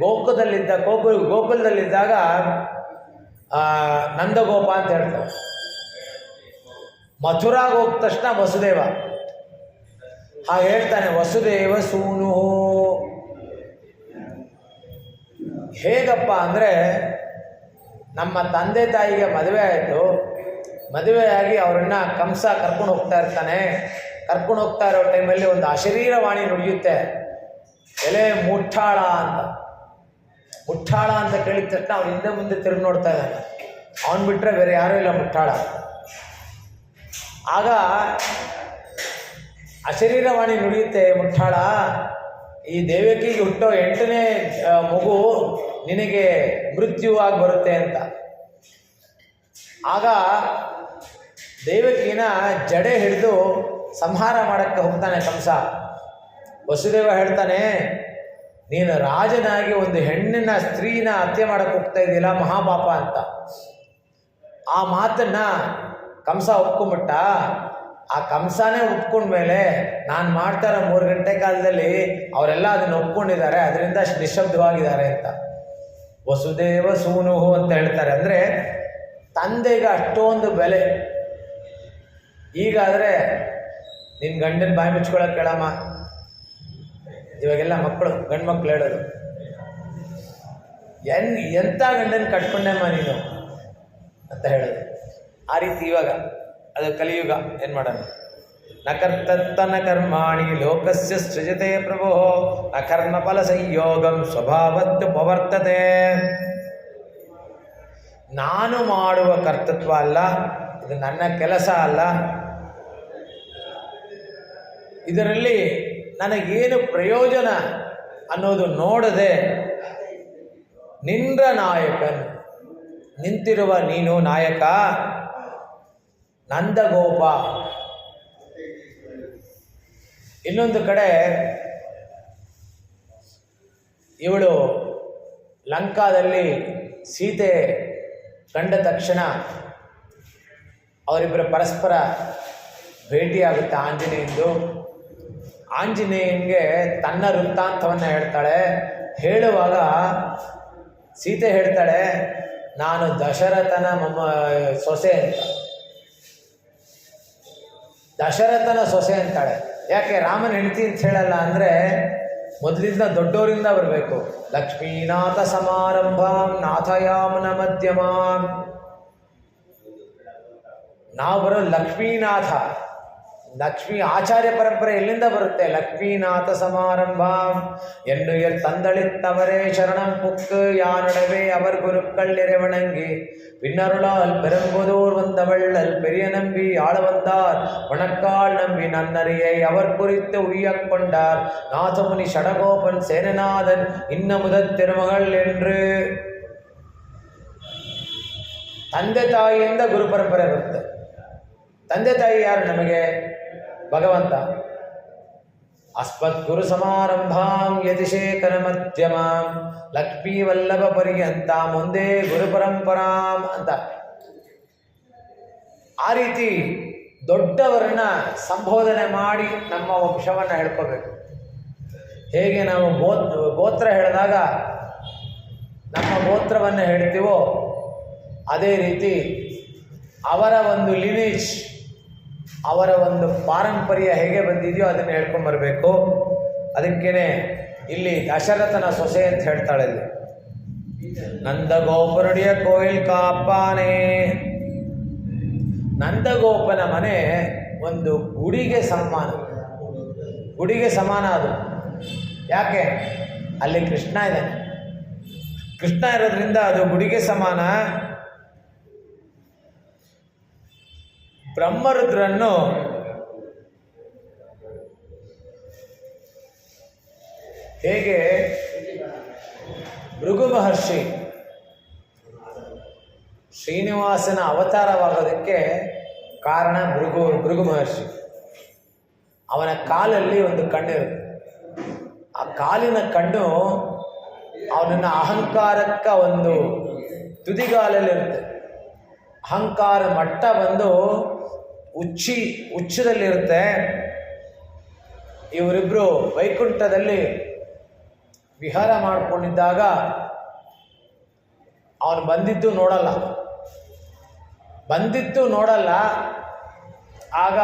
ಗೋಕುಲದಲ್ಲಿದ್ದಾಗ ನಂದಗೋಪ ಅಂತ ಹೇಳ್ತಾರೆ, ಮಥುರಾಗೆ ಹೋದ ತಕ್ಷಣ ವಸುದೇವ. ಹಾಗೆ ಹೇಳ್ತಾನೆ ವಸುದೇವ ಸೂನು. ಹೇಗಪ್ಪ ಅಂದರೆ ನಮ್ಮ ತಂದೆ ತಾಯಿಗೆ ಮದುವೆ ಆಯಿತು, ಮದುವೆಯಾಗಿ ಅವರನ್ನು ಕಂಸ ಕರ್ಕೊಂಡು ಹೋಗ್ತಾ ಇರ್ತಾನೆ. ಕರ್ಕೊಂಡು ಹೋಗ್ತಾ ಇರೋ ಟೈಮಲ್ಲಿ ಒಂದು ಅಶರೀರವಾಣಿ ನುಡಿಯುತ್ತೆ, ಎಲೆ ಮುಟ್ಟಾಳ ಅಂತ. ಮುಟ್ಟಾಳ ಅಂತ ಕೇಳಿದ ತಕ್ಷಣ ಅವ್ನು ಹಿಂದೆ ಮುಂದೆ ತಿರುಗಿ ನೋಡ್ತಾ ಇದ್ದಾನೆ. ಅವನು ಬಿಟ್ಟರೆ ಬೇರೆ ಯಾರೂ ಇಲ್ಲ ಮುಟ್ಟಾಳ. ಆಗ ಅಶರೀರವಾಣಿ ನುಡಿಯುತ್ತೆ, ಮುಟ್ಟಾಳ, ಈ ದೇವಕಿಗೆ ಹುಟ್ಟೋ 8ನೇ ಮಗು ನಿನಗೆ ಮೃತ್ಯುವಾಗಿ ಬರುತ್ತೆ ಅಂತ. ಆಗ ದೇವಕಿನ ಜಡೆ ಹಿಡಿದು ಸಂಹಾರ ಮಾಡೋಕ್ಕೆ ಹೋಗ್ತಾನೆ ಕಂಸ. ವಸುದೇವ ಹೇಳ್ತಾನೆ, ನೀನು ರಾಜನಾಗಿ ಒಂದು ಹೆಣ್ಣಿನ ಸ್ತ್ರೀನ ಹತ್ಯೆ ಮಾಡೋಕ್ಕೆ ಹೋಗ್ತಾ ಇದೆಯಲ್ಲ, ಮಹಾಪಾಪ ಅಂತ. ಆ ಮಾತನ್ನು ಕಂಸ ಒಪ್ಕೊಂಬಿಟ್ಟ. ಆ ಕಂಸನೇ ಒಪ್ಕೊಂಡ್ಮೇಲೆ ನಾನು ಮಾಡ್ತಾ ಇರೋ 3 ಗಂಟೆ ಕಾಲದಲ್ಲಿ ಅವರೆಲ್ಲ ಅದನ್ನು ಒಪ್ಕೊಂಡಿದ್ದಾರೆ, ಅದರಿಂದ ನಿಶಬ್ದವಾಗಿದ್ದಾರೆ ಅಂತ. ವಸುದೇವ ಸೂನುಹು ಅಂತ ಹೇಳ್ತಾರೆ. ಅಂದರೆ ತಂದೆಗೆ ಅಷ್ಟೊಂದು ಬೆಲೆ. ಈಗಾದರೆ ನಿನ್ನ ಗಂಡನ ಬಾಯಿ ಮುಚ್ಕೊಳ್ಳೋಕೆ ಕೇಳಮ್ಮ, ಇವಾಗೆಲ್ಲ ಮಕ್ಕಳು ಗಂಡು ಮಕ್ಕಳು ಹೇಳೋದು, ಎಂಥ ಗಂಡನ ಕಟ್ಕೊಂಡೆಮ್ಮ ನೀನು ಅಂತ ಹೇಳೋದು. ಆ ರೀತಿ ಇವಾಗ ಅದು ಕಲಿಯುಗ. ಏನು ಮಾಡೋಣ? ನ ಕರ್ತತ್ತನ ಕರ್ಮಾಣಿ ಲೋಕಸ್ಯ ಸೃಜತೆ ಪ್ರಭೋ ನ ಕರ್ಮ ಫಲ ಸಂಯೋಗಂ ಸ್ವಭಾವತ್ತು ಪವರ್ತತೆ. ನಾನು ಮಾಡುವ ಕರ್ತೃತ್ವ ಅಲ್ಲ, ಇದು ನನ್ನ ಕೆಲಸ ಅಲ್ಲ, ಇದರಲ್ಲಿ ನನಗೇನು ಪ್ರಯೋಜನ ಅನ್ನೋದು ನೋಡದೆ ನಿಂದ್ರ ನಾಯಕನ್, ನಿಂತಿರುವ ನೀನು ನಾಯಕ ನಂದಗೋಪ. ಇನ್ನೊಂದು ಕಡೆ ಇವಳು ಲಂಕಾದಲ್ಲಿ ಸೀತೆ ಕಂಡ ತಕ್ಷಣ ಅವರಿಬ್ಬರ ಪರಸ್ಪರ ಭೇಟಿಯಾಗುತ್ತೆ ಆಂಜನೇಯಂದು. ಆಂಜನೇಯನಿಗೆ ತನ್ನ ವೃತ್ತಾಂತವನ್ನು ಹೇಳ್ತಾಳೆ. ಹೇಳುವಾಗ ಸೀತೆ ಹೇಳ್ತಾಳೆ, ನಾನು ದಶರಥನ ಸೊಸೆ ಅಂತ. ದಶರಥನ ಸೊಸೆ ಅಂತಾಳೆ. ಯಾಕೆ ರಾಮನ ಹೆಂಡತಿ ಅಂತ ಹೇಳಲ್ಲ ಅಂದರೆ, ಮೊದಲಿಂದ ದೊಡ್ಡವರಿಂದ ಬರಬೇಕು. ಲಕ್ಷ್ಮೀನಾಥ ಸಮಾರಂಭಾಂ ನಾಥಯಾಮನ ಮಧ್ಯಮಾಂ. ನಾವು ಬರೋದು ಲಕ್ಷ್ಮೀನಾಥ, ಲಕ್ಷ್ಮೀ ಆಚಾರ್ಯ ಪರಂಪರೆ ಎಲ್ಲಿಂದ ಬರುತ್ತೆ? ಲಕ್ಷ್ಮೀನಾಥ ಸಮಾರಂಭಾಂ ಎನ್ನುಯರ್ ತಂದಳಿತ್ತವರೇ ಶರಣಂ புக்கு யானடவே அவர் குருக்கள் இறைவணங்கி பின்னருளால் பெரும்புதூர் வந்தவள்ளல் பெரிய நம்பி ஆள வந்தார் வணக்கால் நம்பி நன்னறியை அவர் குறித்து உய்யக் கொண்டார் நாதமுனி ஷடகோபன் சேனநாதன் இன்னமுதத் திருமகள் என்று. ತಂದೆ ತಾಯಿಯಿಂದ ಗುರು ಪರಂಪರೆ ಬರುತ್ತೆ. ತಂದೆ ತಾಯಿ ಯಾರು ನಮಗೆ? ಭಗವಂತ. ಅಸ್ಮತ್ ಗುರು ಸಮಾರಂಭಾಂ ಯತಿಶೇಖರ ಮಧ್ಯಮಾಂ ಲಕ್ಷ್ಮೀ ವಲ್ಲಭ ಪರ್ಯಂತ ಮುಂದೆ ಗುರು ಪರಂಪರಾಂ ಅಂತ. ಆ ರೀತಿ ದೊಡ್ಡವರನ್ನ ಸಂಬೋಧನೆ ಮಾಡಿ ನಮ್ಮ ವಂಶವನ್ನು ಹೇಳ್ಕೋಬೇಕು. ಹೇಗೆ ನಾವು ಗೋತ್ರ ಹೇಳಿದಾಗ ನಮ್ಮ ಗೋತ್ರವನ್ನು ಹೇಳ್ತೀವೋ ಅದೇ ರೀತಿ ಅವರ ಒಂದು ಲಿನೇಜ್, ಅವರ ಒಂದು ಪಾರಂಪರ್ಯ ಹೇಗೆ ಬಂದಿದೆಯೋ ಅದನ್ನು ಹೇಳ್ಕೊಂಬರ್ಬೇಕು. ಅದಕ್ಕೇ ಇಲ್ಲಿ ದಶರಥನ ಸೊಸೆ ಅಂತ ಹೇಳ್ತಾಳೆ. ಇಲ್ಲಿ ನಂದಗೋಪನುಡಿಯ ಕೋಯಿಲ್ ಕಾಪಾನೆ. ನಂದಗೋಪನ ಮನೆ ಒಂದು ಗುಡಿಗೆ ಸಮಾನ, ಗುಡಿಗೆ ಸಮಾನ ಅದು. ಯಾಕೆ? ಅಲ್ಲಿ ಕೃಷ್ಣ ಇದ್ದಾನೆ. ಕೃಷ್ಣ ಇರೋದ್ರಿಂದ ಅದು ಗುಡಿಗೆ ಸಮಾನ. ಬ್ರಹ್ಮರುದ್ರನ್ನು ಹೇಗೆ ಭೃಗು ಮಹರ್ಷಿ ಶ್ರೀನಿವಾಸನ ಅವತಾರವಾಗೋದಕ್ಕೆ ಕಾರಣ ಭೃಗು ಮಹರ್ಷಿ. ಅವನ ಕಾಲಲ್ಲಿ ಒಂದು ಕಣ್ಣಿರುತ್ತೆ. ಆ ಕಾಲಿನ ಕಣ್ಣು ಅವನನ್ನು ಅಹಂಕಾರಕ್ಕೆ ಒಂದು ತುದಿಗಾಲಲ್ಲಿರುತ್ತೆ. ಅಹಂಕಾರ ಮಟ್ಟ ಬಂದು ಉಚ್ಚದಲ್ಲಿರುತ್ತೆ. ಇವರಿಬ್ಬರು ವೈಕುಂಠದಲ್ಲಿ ವಿಹಾರ ಮಾಡಿಕೊಂಡಿದ್ದಾಗ ಅವನು ಬಂದಿದ್ದು ನೋಡಲ್ಲ. ಆಗ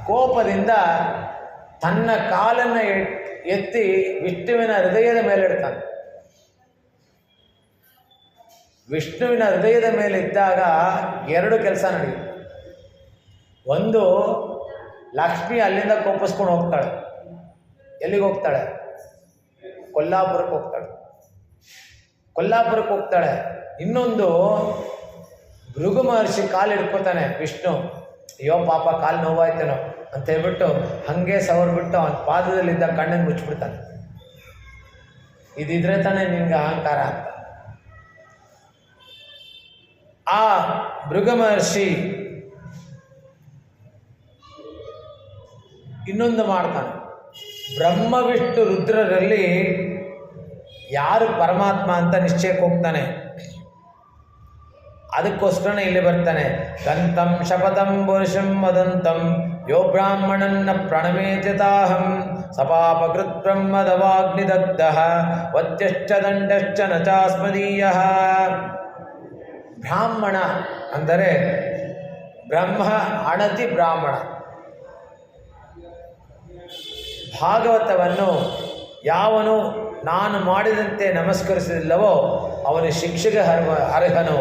ಕೋಪದಿಂದ ತನ್ನ ಕಾಲನ್ನು ಎತ್ತಿ ವಿಷ್ಣುವಿನ ಹೃದಯದ ಮೇಲೆ ಇಡ್ತಾನೆ. ವಿಷ್ಣುವಿನ ಹೃದಯದ ಮೇಲೆ ಇದ್ದಾಗ ಎರಡು ಕೆಲಸ ನಡೆಯುತ್ತೆ. ಒಂದು, ಲಕ್ಷ್ಮಿ ಅಲ್ಲಿಂದ ಕೋಪಿಸ್ಕೊಂಡು ಹೋಗ್ತಾಳೆ. ಎಲ್ಲಿಗೆ ಹೋಗ್ತಾಳೆ? ಕೊಲ್ಲಾಪುರಕ್ಕೆ ಹೋಗ್ತಾಳೆ. ಇನ್ನೊಂದು, ಭೃಗು ಮಹರ್ಷಿ ಕಾಲು ಹಿಡ್ಕೊತಾನೆ ವಿಷ್ಣು. ಅಯ್ಯೋ ಪಾಪ ಕಾಲು ನೋವಾಯ್ತೇನೋ ಅಂತ ಹೇಳ್ಬಿಟ್ಟು ಹಾಗೆ ಸವರ್ಬಿಟ್ಟು ಅವನ ಪಾದದಲ್ಲಿದ್ದ ಕಣ್ಣನ್ನು ಮುಚ್ಚಿಬಿಡ್ತಾನೆ. ಇದಿದ್ರೆ ತಾನೇ ನಿನ್ಗೆ ಅಹಂಕಾರ ಅಂತ. ಆ ಭೃಗು ಮಹರ್ಷಿ ಇನ್ನೊಂದು ಮಾಡ್ತಾನೆ. ಬ್ರಹ್ಮ ವಿಷ್ಣು ರುದ್ರರಲ್ಲಿ ಯಾರು ಪರಮಾತ್ಮ ಅಂತ ನಿಶ್ಚಯಕ್ಕೆ ಹೋಗ್ತಾನೆ. ಅದಕ್ಕೋಸ್ಕರನೇ ಇಲ್ಲಿ ಬರ್ತಾನೆ. ಗಂತಂ ಶಪಥಂ ಪುರುಷಂ ವದಂತಂ ಯೋ ಬ್ರಾಹ್ಮಣನ್ನ ಪ್ರಣಮೇತ್ಯತಾಹಂ ಸಪಾಪಕೃತ್ ಬ್ರಹ್ಮದವಾಗ್ನಿದಗ್ಧಃ ವತ್ಯಶ್ಚ ದಂಡಶ್ಚ ನ ಚಾಸ್ಮದೀಯಃ. ಬ್ರಾಹ್ಮಣ ಅಂದರೆ ಬ್ರಹ್ಮ ಅಣತಿ ಬ್ರಾಹ್ಮಣ. ಭಾಗವತವನ್ನು ಯಾವನು ನಾನು ಮಾಡಿದಂತೆ ನಮಸ್ಕರಿಸಲಿಲ್ಲವೋ ಅವನು ಶಿಕ್ಷೆಗೆ ಅರ್ಹನು,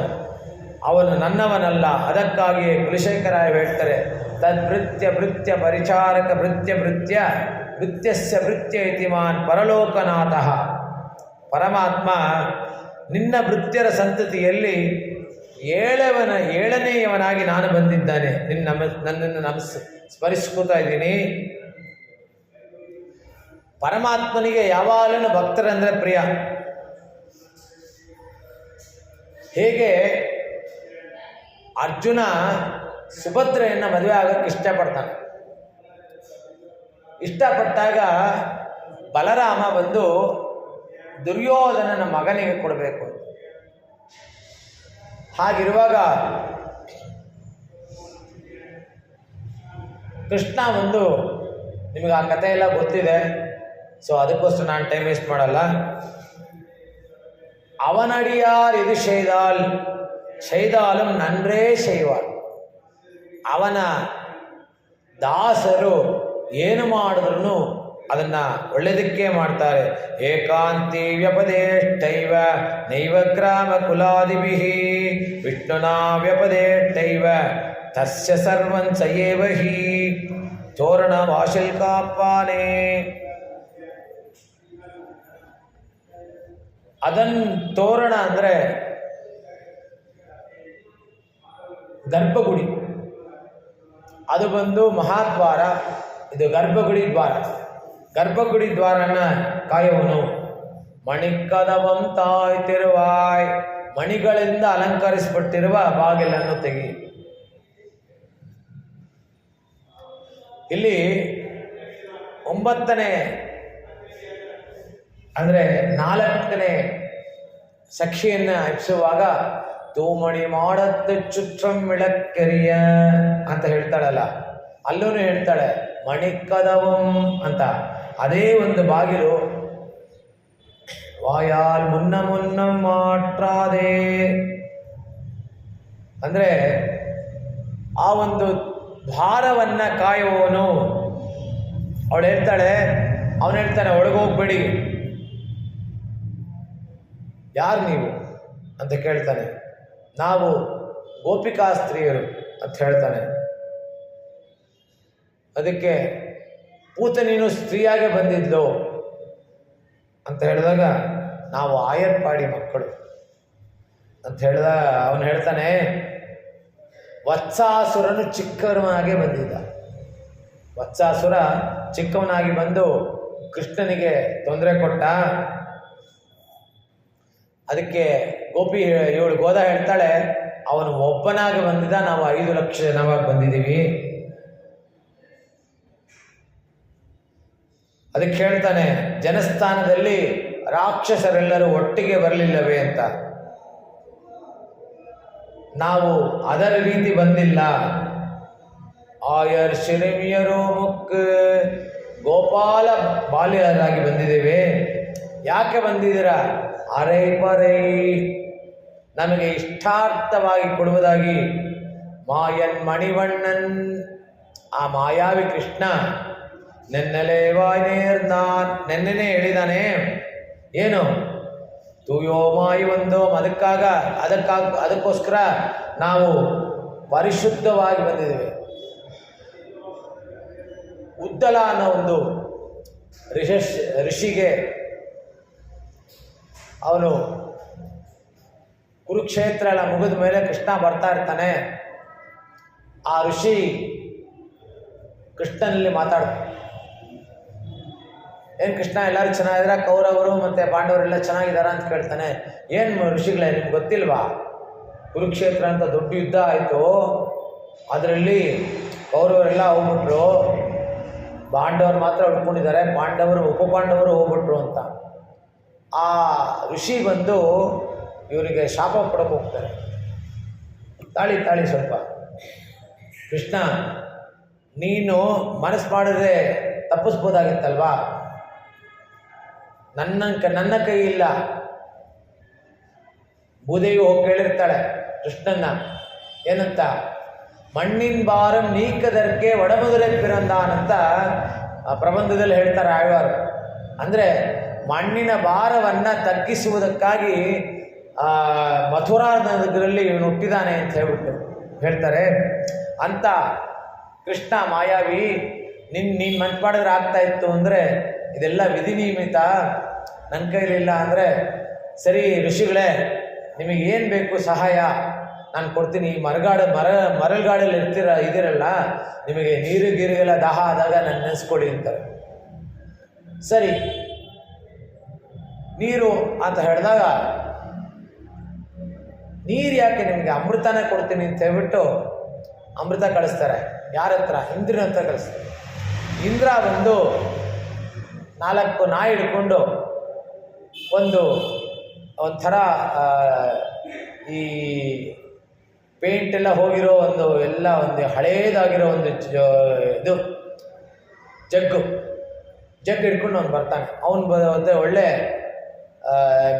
ಅವನು ನನ್ನವನಲ್ಲ. ಅದಕ್ಕಾಗಿಯೇ ಕುಲಶೇಖರಾಯ ಹೇಳ್ತಾರೆ, ತದ್ಭೃತ್ಯ ಭೃತ್ಯ ಪರಿಚಾರಕ ಭೃತ್ಯಸ್ಯ ಭೃತ್ಯ ಇತಿಮಾನ್ ಪರಲೋಕನಾಥಃ. ಪರಮಾತ್ಮ ನಿನ್ನ ಭೃತ್ಯರ ಸಂತತಿಯಲ್ಲಿ ಏಳನೆಯವನಾಗಿ ನಾನು ಬಂದಿದ್ದಾನೆ. ನನ್ನನ್ನು ಸ್ಮರಿಸ್ಕೊತಾ ಇದ್ದೀನಿ. ಪರಮಾತ್ಮನಿಗೆ ಯಾವಾಗಲೂ ಭಕ್ತರಂದರೆ ಪ್ರಿಯ. ಹೇಗೆ ಅರ್ಜುನ ಸುಭದ್ರೆಯನ್ನು ಮದುವೆ ಆಗೋಕ್ಕೆ ಇಷ್ಟಪಟ್ಟಾಗ ಬಲರಾಮ ಬಂದು ದುರ್ಯೋಧನನ ಮಗನಿಗೆ ಕೊಡಬೇಕು. ಹಾಗಿರುವಾಗ ಕೃಷ್ಣ ಒಂದು, ನಿಮಗೆ ಆ ಕಥೆ ಎಲ್ಲ ಗೊತ್ತಿದೆ, ಸೊ ಅದಕ್ಕೋಸ್ಕರ ನಾನು ಟೈಮ್ ವೇಸ್ಟ್ ಮಾಡಲ್ಲ. ಅವನಡಿಯಾರ್ ಇದು ಶೈದಾಲಂ ನನ್ರೇ ಶೈವಾಲ್. ಅವನ ದಾಸರು ಏನು ಮಾಡಿದ್ರು ಅದನ್ನು ಒಳ್ಳೆಯದಕ್ಕೆ ಮಾಡ್ತಾರೆ. ಏಕಾಂತಿ ವ್ಯಪದೇಷ್ಟೈವ ನೈವ ಗ್ರಾಮ ಕುಲಾದಿಭಿಃ ವಿಷ್ಣುನಾ ವ್ಯಪದೇಷ್ಟೈವ ತಸ್ಯ ಸರ್ವಂ ಸಯೇವ ಹಿ ತೋರಣ ವಾಶಿಲ್ಕಾಪಾನೆ. ಅದನ್ನು ತೋರಣ ಅಂದರೆ ಗರ್ಭಗುಡಿ. ಅದು ಬಂದು ಮಹಾದ್ವಾರ, ಇದು ಗರ್ಭಗುಡಿ ದ್ವಾರ. ಗರ್ಭಗುಡಿ ದ್ವಾರನ ಕಾಯುವನು. ಮಣಿಕದವಂ ತಾಯ್ತಿರುವಾಯ್, ಮಣಿಗಳಿಂದ ಅಲಂಕರಿಸಲ್ಪಟ್ಟಿರುವ ಬಾಗಿಲನ್ನು ತೆಗಿ. ಇಲ್ಲಿ 9ನೇ ಅಂದರೆ 4ನೇ ಸಖಿಯನ್ನು ಹಬ್ಬಿಸುವಾಗ ತೂಮಣಿ ಮಾಡತ್ತು ಚುತ್ರಂ ವಿಳಕ್ಕೆರಿಯ ಅಂತ ಹೇಳ್ತಾಳಲ್ಲ, ಅಲ್ಲೂ ಹೇಳ್ತಾಳೆ ಮಣಿಕದವಂ ಅಂತ. ಅದೇ ಒಂದು ಬಾಗಿಲು. ವಾಯಾಲ್ ಮುನ್ನ ಮಾಟ್ರಾದೆ ಅಂದರೆ ಆ ಒಂದು ಭಾರವನ್ನು ಕಾಯುವವನು. ಅವಳು ಹೇಳ್ತಾಳೆ, ಅವನು ಹೇಳ್ತಾನೆ ಒಳಗೋಗ್ಬೇಡಿ, ಯಾರು ನೀವು ಅಂತ ಕೇಳ್ತಾನೆ. ನಾವು ಗೋಪಿಕಾ ಸ್ತ್ರೀಯರು ಅಂತ ಹೇಳ್ತಾನೆ. ಅದಕ್ಕೆ ಪೂತನಿನು ಸ್ತ್ರೀಯಾಗೆ ಬಂದಿದ್ಲು ಅಂತ ಹೇಳಿದಾಗ ನಾವು ಆಯರ್ಪಾಡಿ ಮಕ್ಕಳು ಅಂತ ಹೇಳಿದಾಗ ಅವನು ಹೇಳ್ತಾನೆ, ವತ್ಸಾಸುರನು ಚಿಕ್ಕವನಾಗೆ ಬಂದಿದ್ದ. ವತ್ಸಾಸುರ ಚಿಕ್ಕವನಾಗಿ ಬಂದು ಕೃಷ್ಣನಿಗೆ ತೊಂದರೆ ಕೊಟ್ಟ. ಅದಕ್ಕೆ ಇವಳು ಗೋದ ಹೇಳ್ತಾಳೆ, ಅವನು ಒಬ್ಬನಾಗಿ ಬಂದಿದ್ದ, ನಾವು 5 ಲಕ್ಷ ಜನವಾಗಿ ಬಂದಿದ್ದೀವಿ. ಅದಕ್ಕೆ ಹೇಳ್ತಾನೆ, ಜನಸ್ಥಾನದಲ್ಲಿ ರಾಕ್ಷಸರೆಲ್ಲರೂ ಒಟ್ಟಿಗೆ ಬರಲಿಲ್ಲವೇ ಅಂತ. ನಾವು ಅದರ ರೀತಿ ಬಂದಿಲ್ಲ. ಆಯರ್ ಶಿರಮಿಯರೋ ಮುಕ್ ಗೋಪಾಲ ಬಾಲ್ಯರಾಗಿ ಬಂದಿದ್ದೇವೆ. ಯಾಕೆ ಬಂದಿದ್ದೀರಾ? ಅರೈ ಪರೈ, ನಮಗೆ ಇಷ್ಟಾರ್ಥವಾಗಿ ಕೊಡುವುದಾಗಿ ಮಾಯನ್ ಮಣಿವಣ್ಣನ್, ಆ ಮಾಯಾವಿ ಕೃಷ್ಣ ನೆನ್ನೆನೇ ಹೇಳಿದಾನೆ. ಏನು? ತೂಯೋ ಮಾಯಿ ಒಂದೋ, ಅದಕ್ಕೋಸ್ಕರ ನಾವು ಪರಿಶುದ್ಧವಾಗಿ ಬಂದಿದ್ದೇವೆ. ಉದ್ದಲ ಅನ್ನೋ ಒಂದು ಋಷಿಗೆ ಅವನು ಕುರುಕ್ಷೇತ್ರ ಎಲ್ಲ ಮುಗಿದ ಮೇಲೆ ಕೃಷ್ಣ ಬರ್ತಾ ಇರ್ತಾನೆ. ಆ ಋಷಿ ಕೃಷ್ಣನಲ್ಲಿ ಮಾತಾಡ್ತಾನೆ. ಏನು ಕೃಷ್ಣ, ಎಲ್ಲರೂ ಚೆನ್ನಾಗಿದ್ದೀರಾ? ಕೌರವರು ಮತ್ತು ಪಾಂಡವರೆಲ್ಲ ಚೆನ್ನಾಗಿದ್ದಾರಾ ಅಂತ ಕೇಳ್ತಾನೆ. ಏನು ಋಷಿಗಳೇ, ನಿಮ್ಗೆ ಗೊತ್ತಿಲ್ವಾ? ಕುರುಕ್ಷೇತ್ರ ಅಂತ ದೊಡ್ಡ ಯುದ್ಧ ಆಯಿತು, ಅದರಲ್ಲಿ ಕೌರವರೆಲ್ಲ ಹೋಗ್ಬಿಟ್ರು, ಪಾಂಡವರು ಮಾತ್ರ ಉಳ್ಕೊಂಡಿದ್ದಾರೆ, ಉಪಪಾಂಡವರು ಹೋಗ್ಬಿಟ್ರು ಅಂತ. ಆ ಋಷಿ ಬಂದು ಇವರಿಗೆ ಶಾಪ ಕೊಡೋಕೆ ಹೋಗ್ತಾರೆ. ತಾಳಿ ಸ್ವಲ್ಪ, ಕೃಷ್ಣ ನೀನು ಮನಸ್ಸು ಮಾಡಿದ್ರೆ ತಪ್ಪಿಸ್ಬೋದಾಗಿತ್ತಲ್ವಾ? ನನ್ನ ಕೈ ಇಲ್ಲ. ಭೂದೇವಿ ಹೋಗಿ ಕೇಳಿರ್ತಾಳೆ ಕೃಷ್ಣನ್ನ, ಏನಂತ? ಮಣ್ಣಿನ ಭಾರಂ ನೀಕದರ್ಕೆ ಒಡಮದುಲೆ ಪಿರಂದಾನ್ ಅಂತ ಪ್ರಬಂಧದಲ್ಲಿ ಹೇಳ್ತಾರೆ ಆಳ್ವಾರು. ಅಂದರೆ ಮಣ್ಣಿನ ಭಾರವನ್ನು ತಗ್ಗಿಸುವುದಕ್ಕಾಗಿ ಮಥುರಾ ನಗರದಲ್ಲಿ ಇವನು ಹುಟ್ಟಿದಾನೆ ಅಂತ ಹೇಳ್ತಾರೆ. ಅಂತ ಕೃಷ್ಣ ಮಾಯಾವಿ ನೀನು ಮನ್ಸು ಮಾಡಿದ್ರೆ ಆಗ್ತಾ ಇತ್ತು ಅಂದರೆ ಇದೆಲ್ಲ ವಿಧಿ ನಿಯಮಿತ, ನನ್ನ ಕೈಲಿಲ್ಲ ಅಂದರೆ ಸರಿ ಋಷಿಗಳೇ, ನಿಮಗೆ ಏನು ಬೇಕು ಸಹಾಯ ನಾನು ಕೊಡ್ತೀನಿ. ಮರಳುಗಾಡಲ್ಲಿ ಇದಿರಲ್ಲ, ನಿಮಗೆ ನೀರಿಗೆಲ್ಲ ದಾಹ ಆದಾಗ ನಾನು ನೆನೆಸ್ಕೊಡಿ ಅಂತಾರೆ. ಸರಿ ನೀರು ಅಂತ ಹೇಳಿದಾಗ, ನೀರು ಯಾಕೆ, ನಿಮಗೆ ಅಮೃತನೇ ಕೊಡ್ತೀನಿ ಅಂತ ಹೇಳ್ಬಿಟ್ಟು ಅಮೃತ ಕಳಿಸ್ತಾರೆ. ಯಾರ ಹತ್ರ? ಇಂದ್ರನ ಹತ್ರ ಕಳಿಸ್ತಾರೆ. ಇಂದ್ರ ಬಂದು 4 ನಾಯಿ ಹಿಡ್ಕೊಂಡು ಒಂಥರ ಈ ಪೇಂಟ್ ಎಲ್ಲ ಹೋಗಿರೋ ಒಂದು ಹಳೇದಾಗಿರೋ ಒಂದು ಜಗ್ಗು ಹಿಡ್ಕೊಂಡು ಅವ್ನು ಬರ್ತಾನೆ. ಅವನು ಒಳ್ಳೆ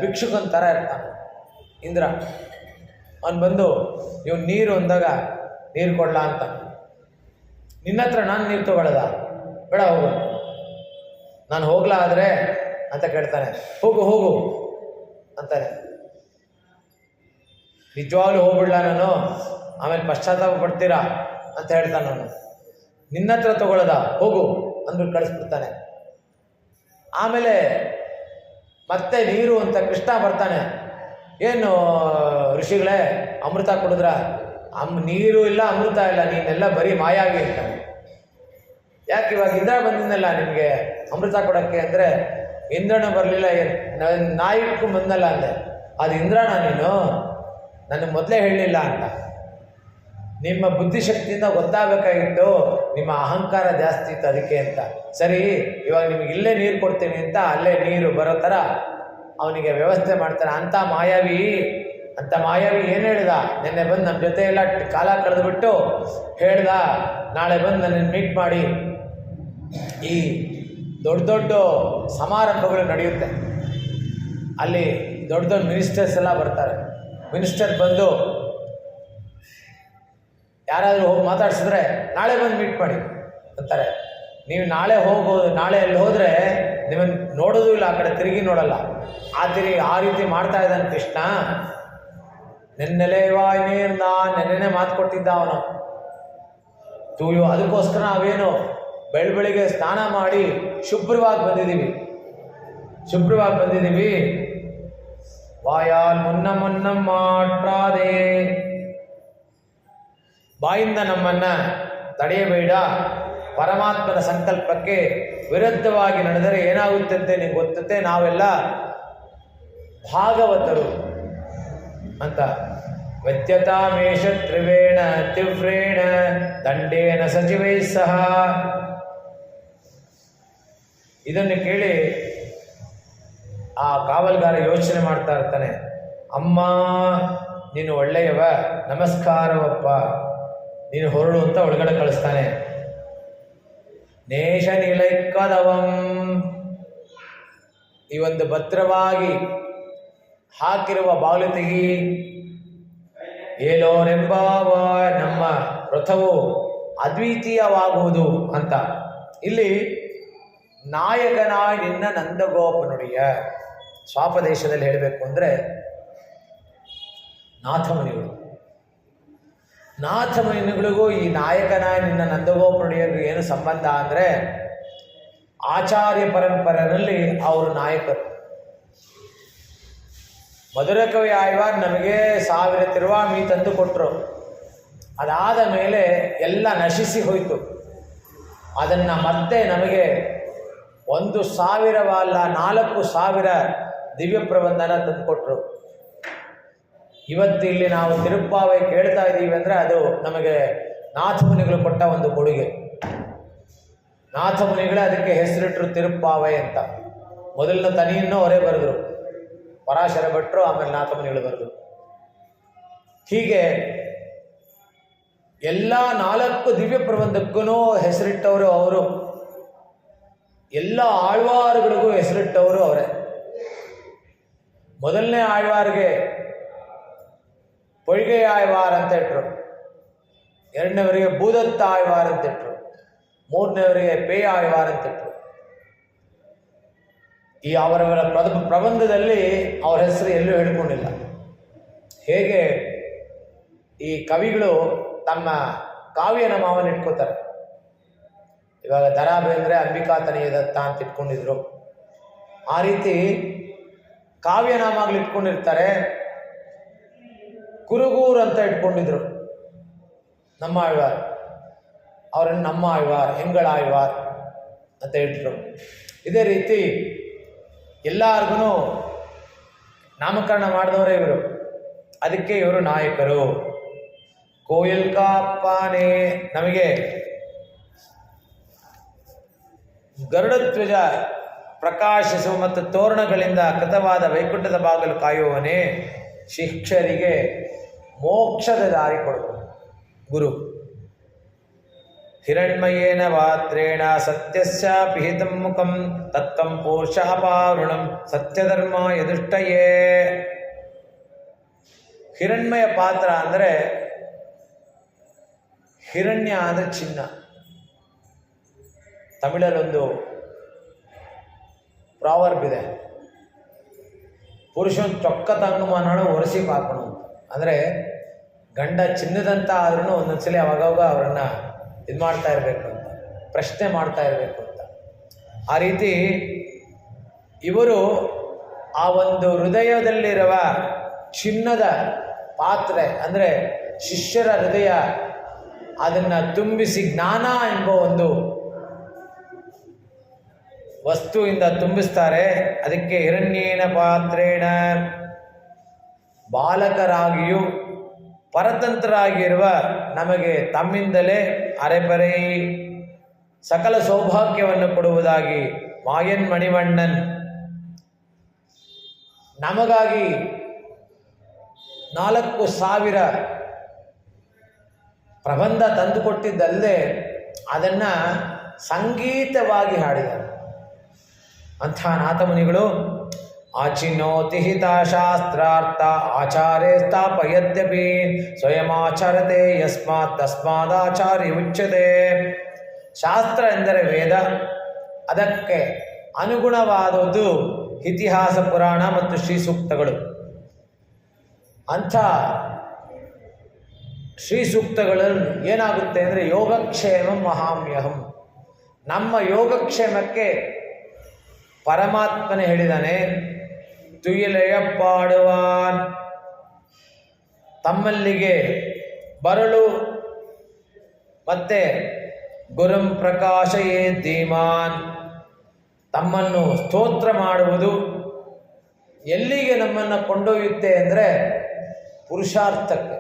ಭಿಕ್ಷುಕನ ಥರ ಇರ್ತಾನೆ ಇಂದ್ರ. ಅವನು ಬಂದು ಇವನು ನೀರು ಅಂದಾಗ ನೀರು ಕೊಡಲಾ ಅಂತ, ನಿನ್ನ ಹತ್ರ ನಾನು ನೀರು ತಗೊಳ್ಳೋದ? ಬೇಡ, ಹೋಗು. ನಾನು ಹೋಗ್ಲಾ ಆದರೆ ಅಂತ ಕೇಳ್ತಾನೆ. ಹೋಗು ಅಂತಾನೆ. ನಿಜವಾಗ್ಲೂ ಹೋಗ್ಬಿಡ್ಲಾ ನಾನು? ಆಮೇಲೆ ಪಶ್ಚಾತ್ತಾಪ ಪಡ್ತೀರಾ ಅಂತ ಹೇಳ್ತಾನೆ. ನಾನು ನಿನ್ನ ಹತ್ರ ತಗೊಳ್ಳೋದ? ಹೋಗು ಅಂದ್ಬಿಟ್ಟು ಕಳಿಸ್ಬಿಡ್ತಾನೆ. ಆಮೇಲೆ ಮತ್ತೆ ನೀರು ಅಂತ ಕೃಷ್ಣ ಬರ್ತಾನೆ. ಏನು ಋಷಿಗಳೇ, ಅಮೃತ ಕುಡಿದ್ರ? ನೀರು ಇಲ್ಲ, ಅಮೃತ ಇಲ್ಲ, ನೀನೆಲ್ಲ ಬರೀ ಮಾಯಾಗಿ ಇರ್ತಾನೆ. ಯಾಕೆ ಇವಾಗ ಇಂದ್ರ ಬಂದಿದ್ದಲ್ಲ ನಿಮಗೆ ಅಮೃತ ಕೊಡೋಕ್ಕೆ ಅಂದರೆ? ಇಂದ್ರನ ಬರಲಿಲ್ಲ, ನಾಯಿ ಇಟ್ಕೊಂಡು ಬಂದಲ್ಲ ಅಂದೆ. ಅದು ಇಂದ್ರನ ನೀನು? ನನಗೆ ಮೊದಲೇ ಹೇಳಲಿಲ್ಲ ಅಂತ. ನಿಮ್ಮ ಬುದ್ಧಿಶಕ್ತಿಯಿಂದ ಗೊತ್ತಾಗಬೇಕಾಗಿತ್ತು, ನಿಮ್ಮ ಅಹಂಕಾರ ಜಾಸ್ತಿ ಇತ್ತು ಅದಕ್ಕೆ ಅಂತ. ಸರಿ, ಇವಾಗ ನಿಮಗೆ ಇಲ್ಲೇ ನೀರು ಕೊಡ್ತೀನಿ ಅಂತ ಅಲ್ಲೇ ನೀರು ಬರೋ ಥರ ಅವನಿಗೆ ವ್ಯವಸ್ಥೆ ಮಾಡ್ತಾರೆ. ಅಂಥ ಮಾಯಾವಿ ಏನು ಹೇಳ್ದ? ನಿನ್ನೆ ಬಂದು ನಮ್ಮ ಜೊತೆ ಎಲ್ಲ ಕಾಲ ಕಳೆದುಬಿಟ್ಟು ಹೇಳ್ದ, ನಾಳೆ ಬಂದು ನನ್ನನ್ನು ಮೀಟ್ ಮಾಡಿ. ಈ ದೊಡ್ಡ ಸಮಾರಂಭಗಳು ನಡೆಯುತ್ತೆ, ಅಲ್ಲಿ ದೊಡ್ಡ ಮಿನಿಸ್ಟರ್ಸ್ ಎಲ್ಲ ಬರ್ತಾರೆ. ಮಿನಿಸ್ಟರ್ ಬಂದು ಯಾರಾದರೂ ಹೋಗಿ ಮಾತಾಡ್ಸಿದ್ರೆ ನಾಳೆ ಬಂದು ಮೀಟ್ ಮಾಡಿ ಅಂತಾರೆ. ನೀವು ನಾಳೆ ಅಲ್ಲಿ ಹೋದರೆ ನಿಮ್ಮನ್ನು ನೋಡೋದು ಇಲ್ಲ, ಆ ಕಡೆ ತಿರುಗಿ ನೋಡಲ್ಲ. ಆ ರೀತಿ ಮಾಡ್ತಾ ಇದ್ದಾನೆ ಕೃಷ್ಣ. ನೆನ್ನೆನೇ ಮಾತು ಕೊಟ್ಟಿದ್ದ ಅವನು. ಅದಕ್ಕೋಸ್ಕರ ನಾವೇನು ಬೆಳಿಗ್ಗೆ ಸ್ನಾನ ಮಾಡಿ ಶುಭ್ರವಾಗಿ ಬಂದಿದ್ದೀವಿ. ವಾಯಾಲ್ ಮುನ್ನ ಮಾಟ್ರಾದೆ, ಬಾಯಿಂದ ನಮ್ಮನ್ನ ತಡೆಯಬೇಡ. ಪರಮಾತ್ಮನ ಸಂಕಲ್ಪಕ್ಕೆ ವಿರುದ್ಧವಾಗಿ ನಡೆದರೆ ಏನಾಗುತ್ತೆ ಅಂತ ನಿಮ್ಗೆ ಗೊತ್ತುತ್ತೆ. ನಾವೆಲ್ಲ ಭಾಗವತರು ಅಂತ. ವ್ಯತ್ಯತಾಮೇಷ ತ್ರಿವೇಣ ತೀವ್ರೇಣ ದಂಡೇನ ಸಚಿವೈ ಸಹ. ಇದನ್ನು ಕೇಳಿ ಆ ಕಾವಲ್ಗಾರ ಯೋಚನೆ ಮಾಡ್ತಾ ಇರ್ತಾನೆ. ಅಮ್ಮ ನೀನು ಒಳ್ಳೆಯವ, ನಮಸ್ಕಾರವಪ್ಪ, ನೀನು ಹೊರಡು ಅಂತ ಒಳಗಡೆ ಕಳಿಸ್ತಾನೆ. ನೇಷ ನಿಲೈಕ್ಕದವಂ, ಈ ಒಂದು ಭದ್ರವಾಗಿ ಹಾಕಿರುವ ಬಾಗಿಲು ತೆಗಿ. ಏಲೋರೆಂಬಾವ, ನಮ್ಮ ರಥವು ಅದ್ವಿತೀಯವಾಗುವುದು ಅಂತ. ಇಲ್ಲಿ ನಾಯಕನಾಗಿ ನಿನ್ನ ನಂದಗೋಪನುಡಿಯ ಸ್ವಾಪದೇಶದಲ್ಲಿ ಹೇಳಬೇಕು ಅಂದರೆ ನಾಥಮುನಿಗಳಿಗೂ ಈ ನಾಯಕನಾಗಿ ನಿನ್ನ ನಂದಗೋಪನುಡಿಯರಿಗೂ ಏನು ಸಂಬಂಧ ಅಂದರೆ, ಆಚಾರ್ಯ ಪರಂಪರೆಯಲ್ಲಿ ಅವರು ನಾಯಕರು. ಮಧುರಕವಿ ಆಳ್ವಾರ್ ನಮಗೆ 1000 ತಿರುವಾಮಿ ತಂದು ಕೊಟ್ಟರು. ಅದಾದ ಮೇಲೆ ಎಲ್ಲ ನಶಿಸಿ ಹೋಯಿತು. ಅದನ್ನು ಮತ್ತೆ ನಮಗೆ 1000 4,000 ದಿವ್ಯ ಪ್ರಬಂಧನ ತಂದುಕೊಟ್ರು. ಇವತ್ತು ಇಲ್ಲಿ ನಾವು ತಿರುಪ್ಪಾವೆ ಕೇಳ್ತಾ ಇದ್ದೀವಿ ಅಂದರೆ ಅದು ನಮಗೆ ನಾಥಮುನಿಗಳು ಕೊಟ್ಟ ಒಂದು ಕೊಡುಗೆ. ನಾಥಮುನಿಗಳೇ ಅದಕ್ಕೆ ಹೆಸರಿಟ್ಟರು ತಿರುಪ್ಪಾವೆ ಅಂತ. ಮೊದಲಿನ ತನಿಯನ್ನು ಅವರೇ ಬರೆದರು, ಪರಾಶರ ಭಟ್ರು, ಆಮೇಲೆ ನಾಥಮುನಿಗಳು ಬರೆದರು. ಹೀಗೆ ಎಲ್ಲ 4 ದಿವ್ಯ ಪ್ರಬಂಧಕ್ಕೂ ಹೆಸರಿಟ್ಟವರು ಅವರು. ಎಲ್ಲ ಆಳ್ವಾರುಗಳಿಗೂ ಹೆಸರಿಟ್ಟವರು ಅವರೇ. ಮೊದಲನೇ ಆಳ್ವಾರಿಗೆ ಪೊಯ್ಗೆ ಆಳ್ವಾರ್ ಅಂತ ಇಟ್ಟರು, 2ನೇವರಿಗೆ ಭೂದತ್ತ ಆಳ್ವಾರ್ ಅಂತ ಇಟ್ಟರು, 3ನೇವರಿಗೆ ಪೇಯ ಆಳ್ವಾರ್ ಅಂತ ಇಟ್ಟರು. ಈ ಅವರವರ ಪ್ರಬಂಧದಲ್ಲಿ ಅವರ ಹೆಸರು ಎಲ್ಲೂ ಹೇಳ್ಕೊಂಡಿಲ್ಲ. ಹೇಗೆ ಈ ಕವಿಗಳು ತಮ್ಮ ಕಾವ್ಯ ನಾಮವನ್ನು ಇಟ್ಕೋತಾರೆ. ಇವಾಗ ದರಾ ಬೇಂದ್ರೆ ಅಂಬಿಕಾ ತನಯದತ್ತ ಅಂತ ಇಟ್ಕೊಂಡಿದ್ರು. ಆ ರೀತಿ ಕಾವ್ಯನಾಮಗಳು ಇಟ್ಕೊಂಡಿರ್ತಾರೆ. ಕುರುಗೂರು ಅಂತ ಇಟ್ಕೊಂಡಿದ್ರು ನಮ್ಮ ಆಳ್ವಾರ್, ಅವರನ್ನು ನಮ್ಮ ಆಳ್ವಾರ್, ಹೆಂಗಳ ಆಳ್ವಾರ್ ಅಂತ ಇಟ್ಟರು. ಇದೇ ರೀತಿ ಎಲ್ಲರಿಗೂ ನಾಮಕರಣ ಮಾಡಿದವರೇ ಇವರು. ಅದಕ್ಕೆ ಇವರು ನಾಯಕರು. ಕೋಯಿಲ್ ಕಾಪಾನೆ, ನಮಗೆ ಗರುಡಧ್ವಜ ಪ್ರಕಾಶಿಸುವ ಮತ್ತು ತೋರಣಗಳಿಂದ ಕೃತವಾದ ವೈಕುಂಠದ ಬಾಗಿಲು ಕಾಯುವವನೇ, ಶಿಕ್ಷರಿಗೆ ಮೋಕ್ಷದ ದಾರಿ ಕೊಡುವ ಗುರು. ಹಿರಣ್ಮಯೇನ ವಾತ್ರೇಣ ಸತ್ಯಸ್ಯ ಪಿಹಿತಂ ಮುಖಂ ತತ್ತಂ ಪೋಷ ಅಪಾವೃಣಂ ಸತ್ಯಧರ್ಮ ಯದುಷ್ಟಯೇ. ಹಿರಣ್ಮಯ ಪಾತ್ರ ಅಂದರೆ, ಹಿರಣ್ಯ ಅಂದರೆ ಚಿನ್ನ. ತಮಿಳಲ್ಲೊಂದು ಪ್ರಾವರ್ಬ್ ಇದೆ, ಪುರುಷನ ಚೊಕ್ಕ ತಂಗುಮಾನನು ಒರೆಸಿ ಪಾಕಣು ಅಂತ. ಅಂದರೆ ಗಂಡ ಚಿನ್ನದಂತ ಆದ್ರೂ ಒಂದೊಂದ್ಸಲಿ ಅವಾಗವಾಗ ಅವರನ್ನು ಇದು ಮಾಡ್ತಾ ಇರಬೇಕು ಅಂತ, ಪ್ರಶ್ನೆ ಮಾಡ್ತಾ ಇರಬೇಕು ಅಂತ. ಆ ರೀತಿ ಇವರು ಆ ಒಂದು ಹೃದಯದಲ್ಲಿರುವ ಚಿನ್ನದ ಪಾತ್ರೆ ಅಂದರೆ ಶಿಷ್ಯರ ಹೃದಯ, ಅದನ್ನು ತುಂಬಿಸಿ ಜ್ಞಾನ ಎಂಬ ಒಂದು ವಸ್ತುವಿಂದ ತುಂಬಿಸ್ತಾರೆ. ಅದಕ್ಕೆ ಹಿರಣ್ಯೇನ ಪಾತ್ರೇಣ, ಬಾಲಕರಾಗಿಯೂ ಪರತಂತ್ರರಾಗಿರುವ ನಮಗೆ ತಮ್ಮಿಂದಲೇ ಅರೆಬರೆ ಸಕಲ ಸೌಭಾಗ್ಯವನ್ನು ಕೊಡುವುದಾಗಿ ಮಾಯನ್ ಮಣಿವಣ್ಣನ್ ನಮಗಾಗಿ 4,000 ಪ್ರಬಂಧ ತಂದುಕೊಟ್ಟಿದ್ದಲ್ಲದೆ ಅದನ್ನು ಸಂಗೀತವಾಗಿ ಹಾಡಿದರು. ಅಂಥ ನಾಥಮುನಿಗಳು ಆಚಿನೋತಿ ಹಿತಾಶಾಸ್ತ್ರಾರ್ಥ ಆಚಾರ್ಯ ಸ್ಥಾಪಯದ್ಯಪಿ ಸ್ವಯಮಾಚರತೆ ಯಸ್ಮಾತ್ ತಸ್ಮಾದಾಚಾರ್ಯ ಉಚ್ಯತೆ. ಶಾಸ್ತ್ರ ಎಂದರೆ ವೇದ, ಅದಕ್ಕೆ ಅನುಗುಣವಾದದ್ದು ಇತಿಹಾಸ, ಪುರಾಣ ಮತ್ತು ಶ್ರೀ ಸೂಕ್ತಗಳು. ಅಂಥ ಶ್ರೀ ಸೂಕ್ತಗಳಲ್ಲಿ ಏನಾಗುತ್ತೆ ಅಂದರೆ ಯೋಗಕ್ಷೇಮ ಮಹಾಮ್ಯಹಂ, ನಮ್ಮ ಯೋಗಕ್ಷೇಮಕ್ಕೆ ಪರಮಾತ್ಮನೇ ಹೇಳಿದ್ದಾನೆ. ತುಯಿಲೆಯಪ್ಪಾಡುವಾನ್, ತಮ್ಮಲ್ಲಿಗೆ ಬರಲು ಮತ್ತೆ ಗುರುಂ ಪ್ರಕಾಶಯೇ ಧೀಮಾನ್, ತಮ್ಮನ್ನು ಸ್ತೋತ್ರ ಮಾಡುವುದು ಎಲ್ಲಿಗೆ ನಮ್ಮನ್ನು ಕೊಂಡೊಯ್ಯುತ್ತೆ ಅಂದರೆ ಪುರುಷಾರ್ಥಕ್ಕೆ.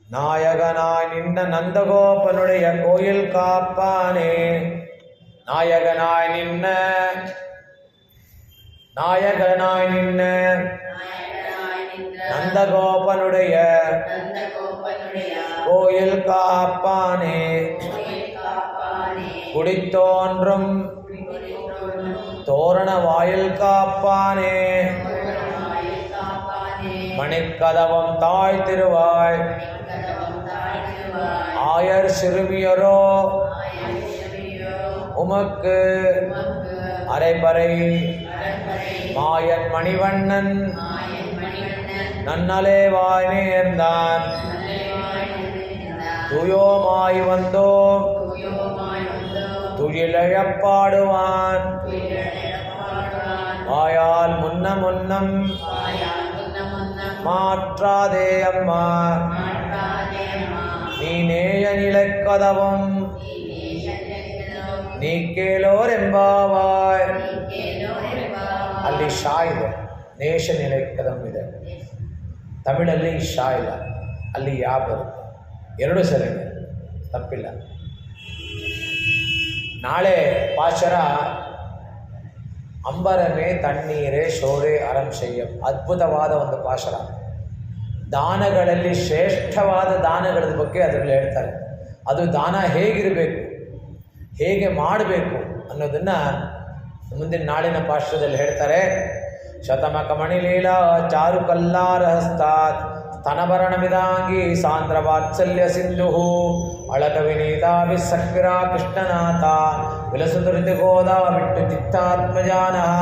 ನಾಯಕನಾಯ್ ನಿನ್ನ ನಂದಗೋಪನುಡೆಯ ಕೋಯಿಲ್ ಕಾಪಾನೆ, ನಾಯಕನಾಯ್ ನಿನ್ನ ನಂದಗೋಪನುடைய கோயில் காப்பானே, குடித்தோன்றும் தோரண வாயில் காப்பானே, மணிக்கதவம் தாழ் திருவாய் ஆயர் சிறுமியரோ உமக்கு அரைபறை மாயன் மணிவண்ணன் நன்னலே வாய் நேர்ந்தான் துயோமாய் வந்தோ துயிலழப்பாடுவான் வாயால் முன்னம் மாற்றாதே அம்மா நீ நேய நிலைக்கதவும் ನೀ ಕೇಳೋರೆಂಬಾವಾಯ್. ಅಲ್ಲಿ ಶಾ ಇದೆ, ನೇಷ ನಿಲೈಕದಂ ಇದೆ. ತಮಿಳಲ್ಲಿ ಶಾ ಇಲ್ಲ, ಅಲ್ಲಿ ಯಾ ಬರುತ್ತೆ. ಎರಡು ಸರಿನೇ, ತಪ್ಪಿಲ್ಲ. ನಾಳೆ ಪಾಶರ ಅಂಬರಮೇ ತಣ್ಣೀರೇ ಶೋರೆ ಅರಂ ಶಯ್ಯಂ, ಅದ್ಭುತವಾದ ಒಂದು ಪಾಶರ. ದಾನಗಳಲ್ಲಿ ಶ್ರೇಷ್ಠವಾದ ದಾನಗಳ ಬಗ್ಗೆ ಅದರಲ್ಲಿ ಹೇಳ್ತಾರೆ. ಅದು ದಾನ ಹೇಗಿರಬೇಕು, ಹೇಗೆ ಮಾಡಬೇಕು ಅನ್ನೋದನ್ನು ಮುಂದಿನ ನಾಳಿನ ಪಾಶ್ರದಲ್ಲಿ ಹೇಳ್ತಾರೆ. ಶತಮಕ ಮಣಿಲೀಲಾ ಚಾರು ಕಲ್ಲಾರ ಹಸ್ತಾತ್ ಸ್ತನಭರಣ ವಿದಾಂಗಿ ಸಾಂದ್ರ ವಾತ್ಸಲ್ಯ ಸಿಂಧು ಅಳಕ ವಿನೀತಾಭಿ ಸಕ್ರ ಕೃಷ್ಣನಾಥ ವಿಲಸುತೃತಿ ಗೋದಾ ಬಿಟ್ಟು ಚಿತ್ತಾತ್ಮಜಾನಃ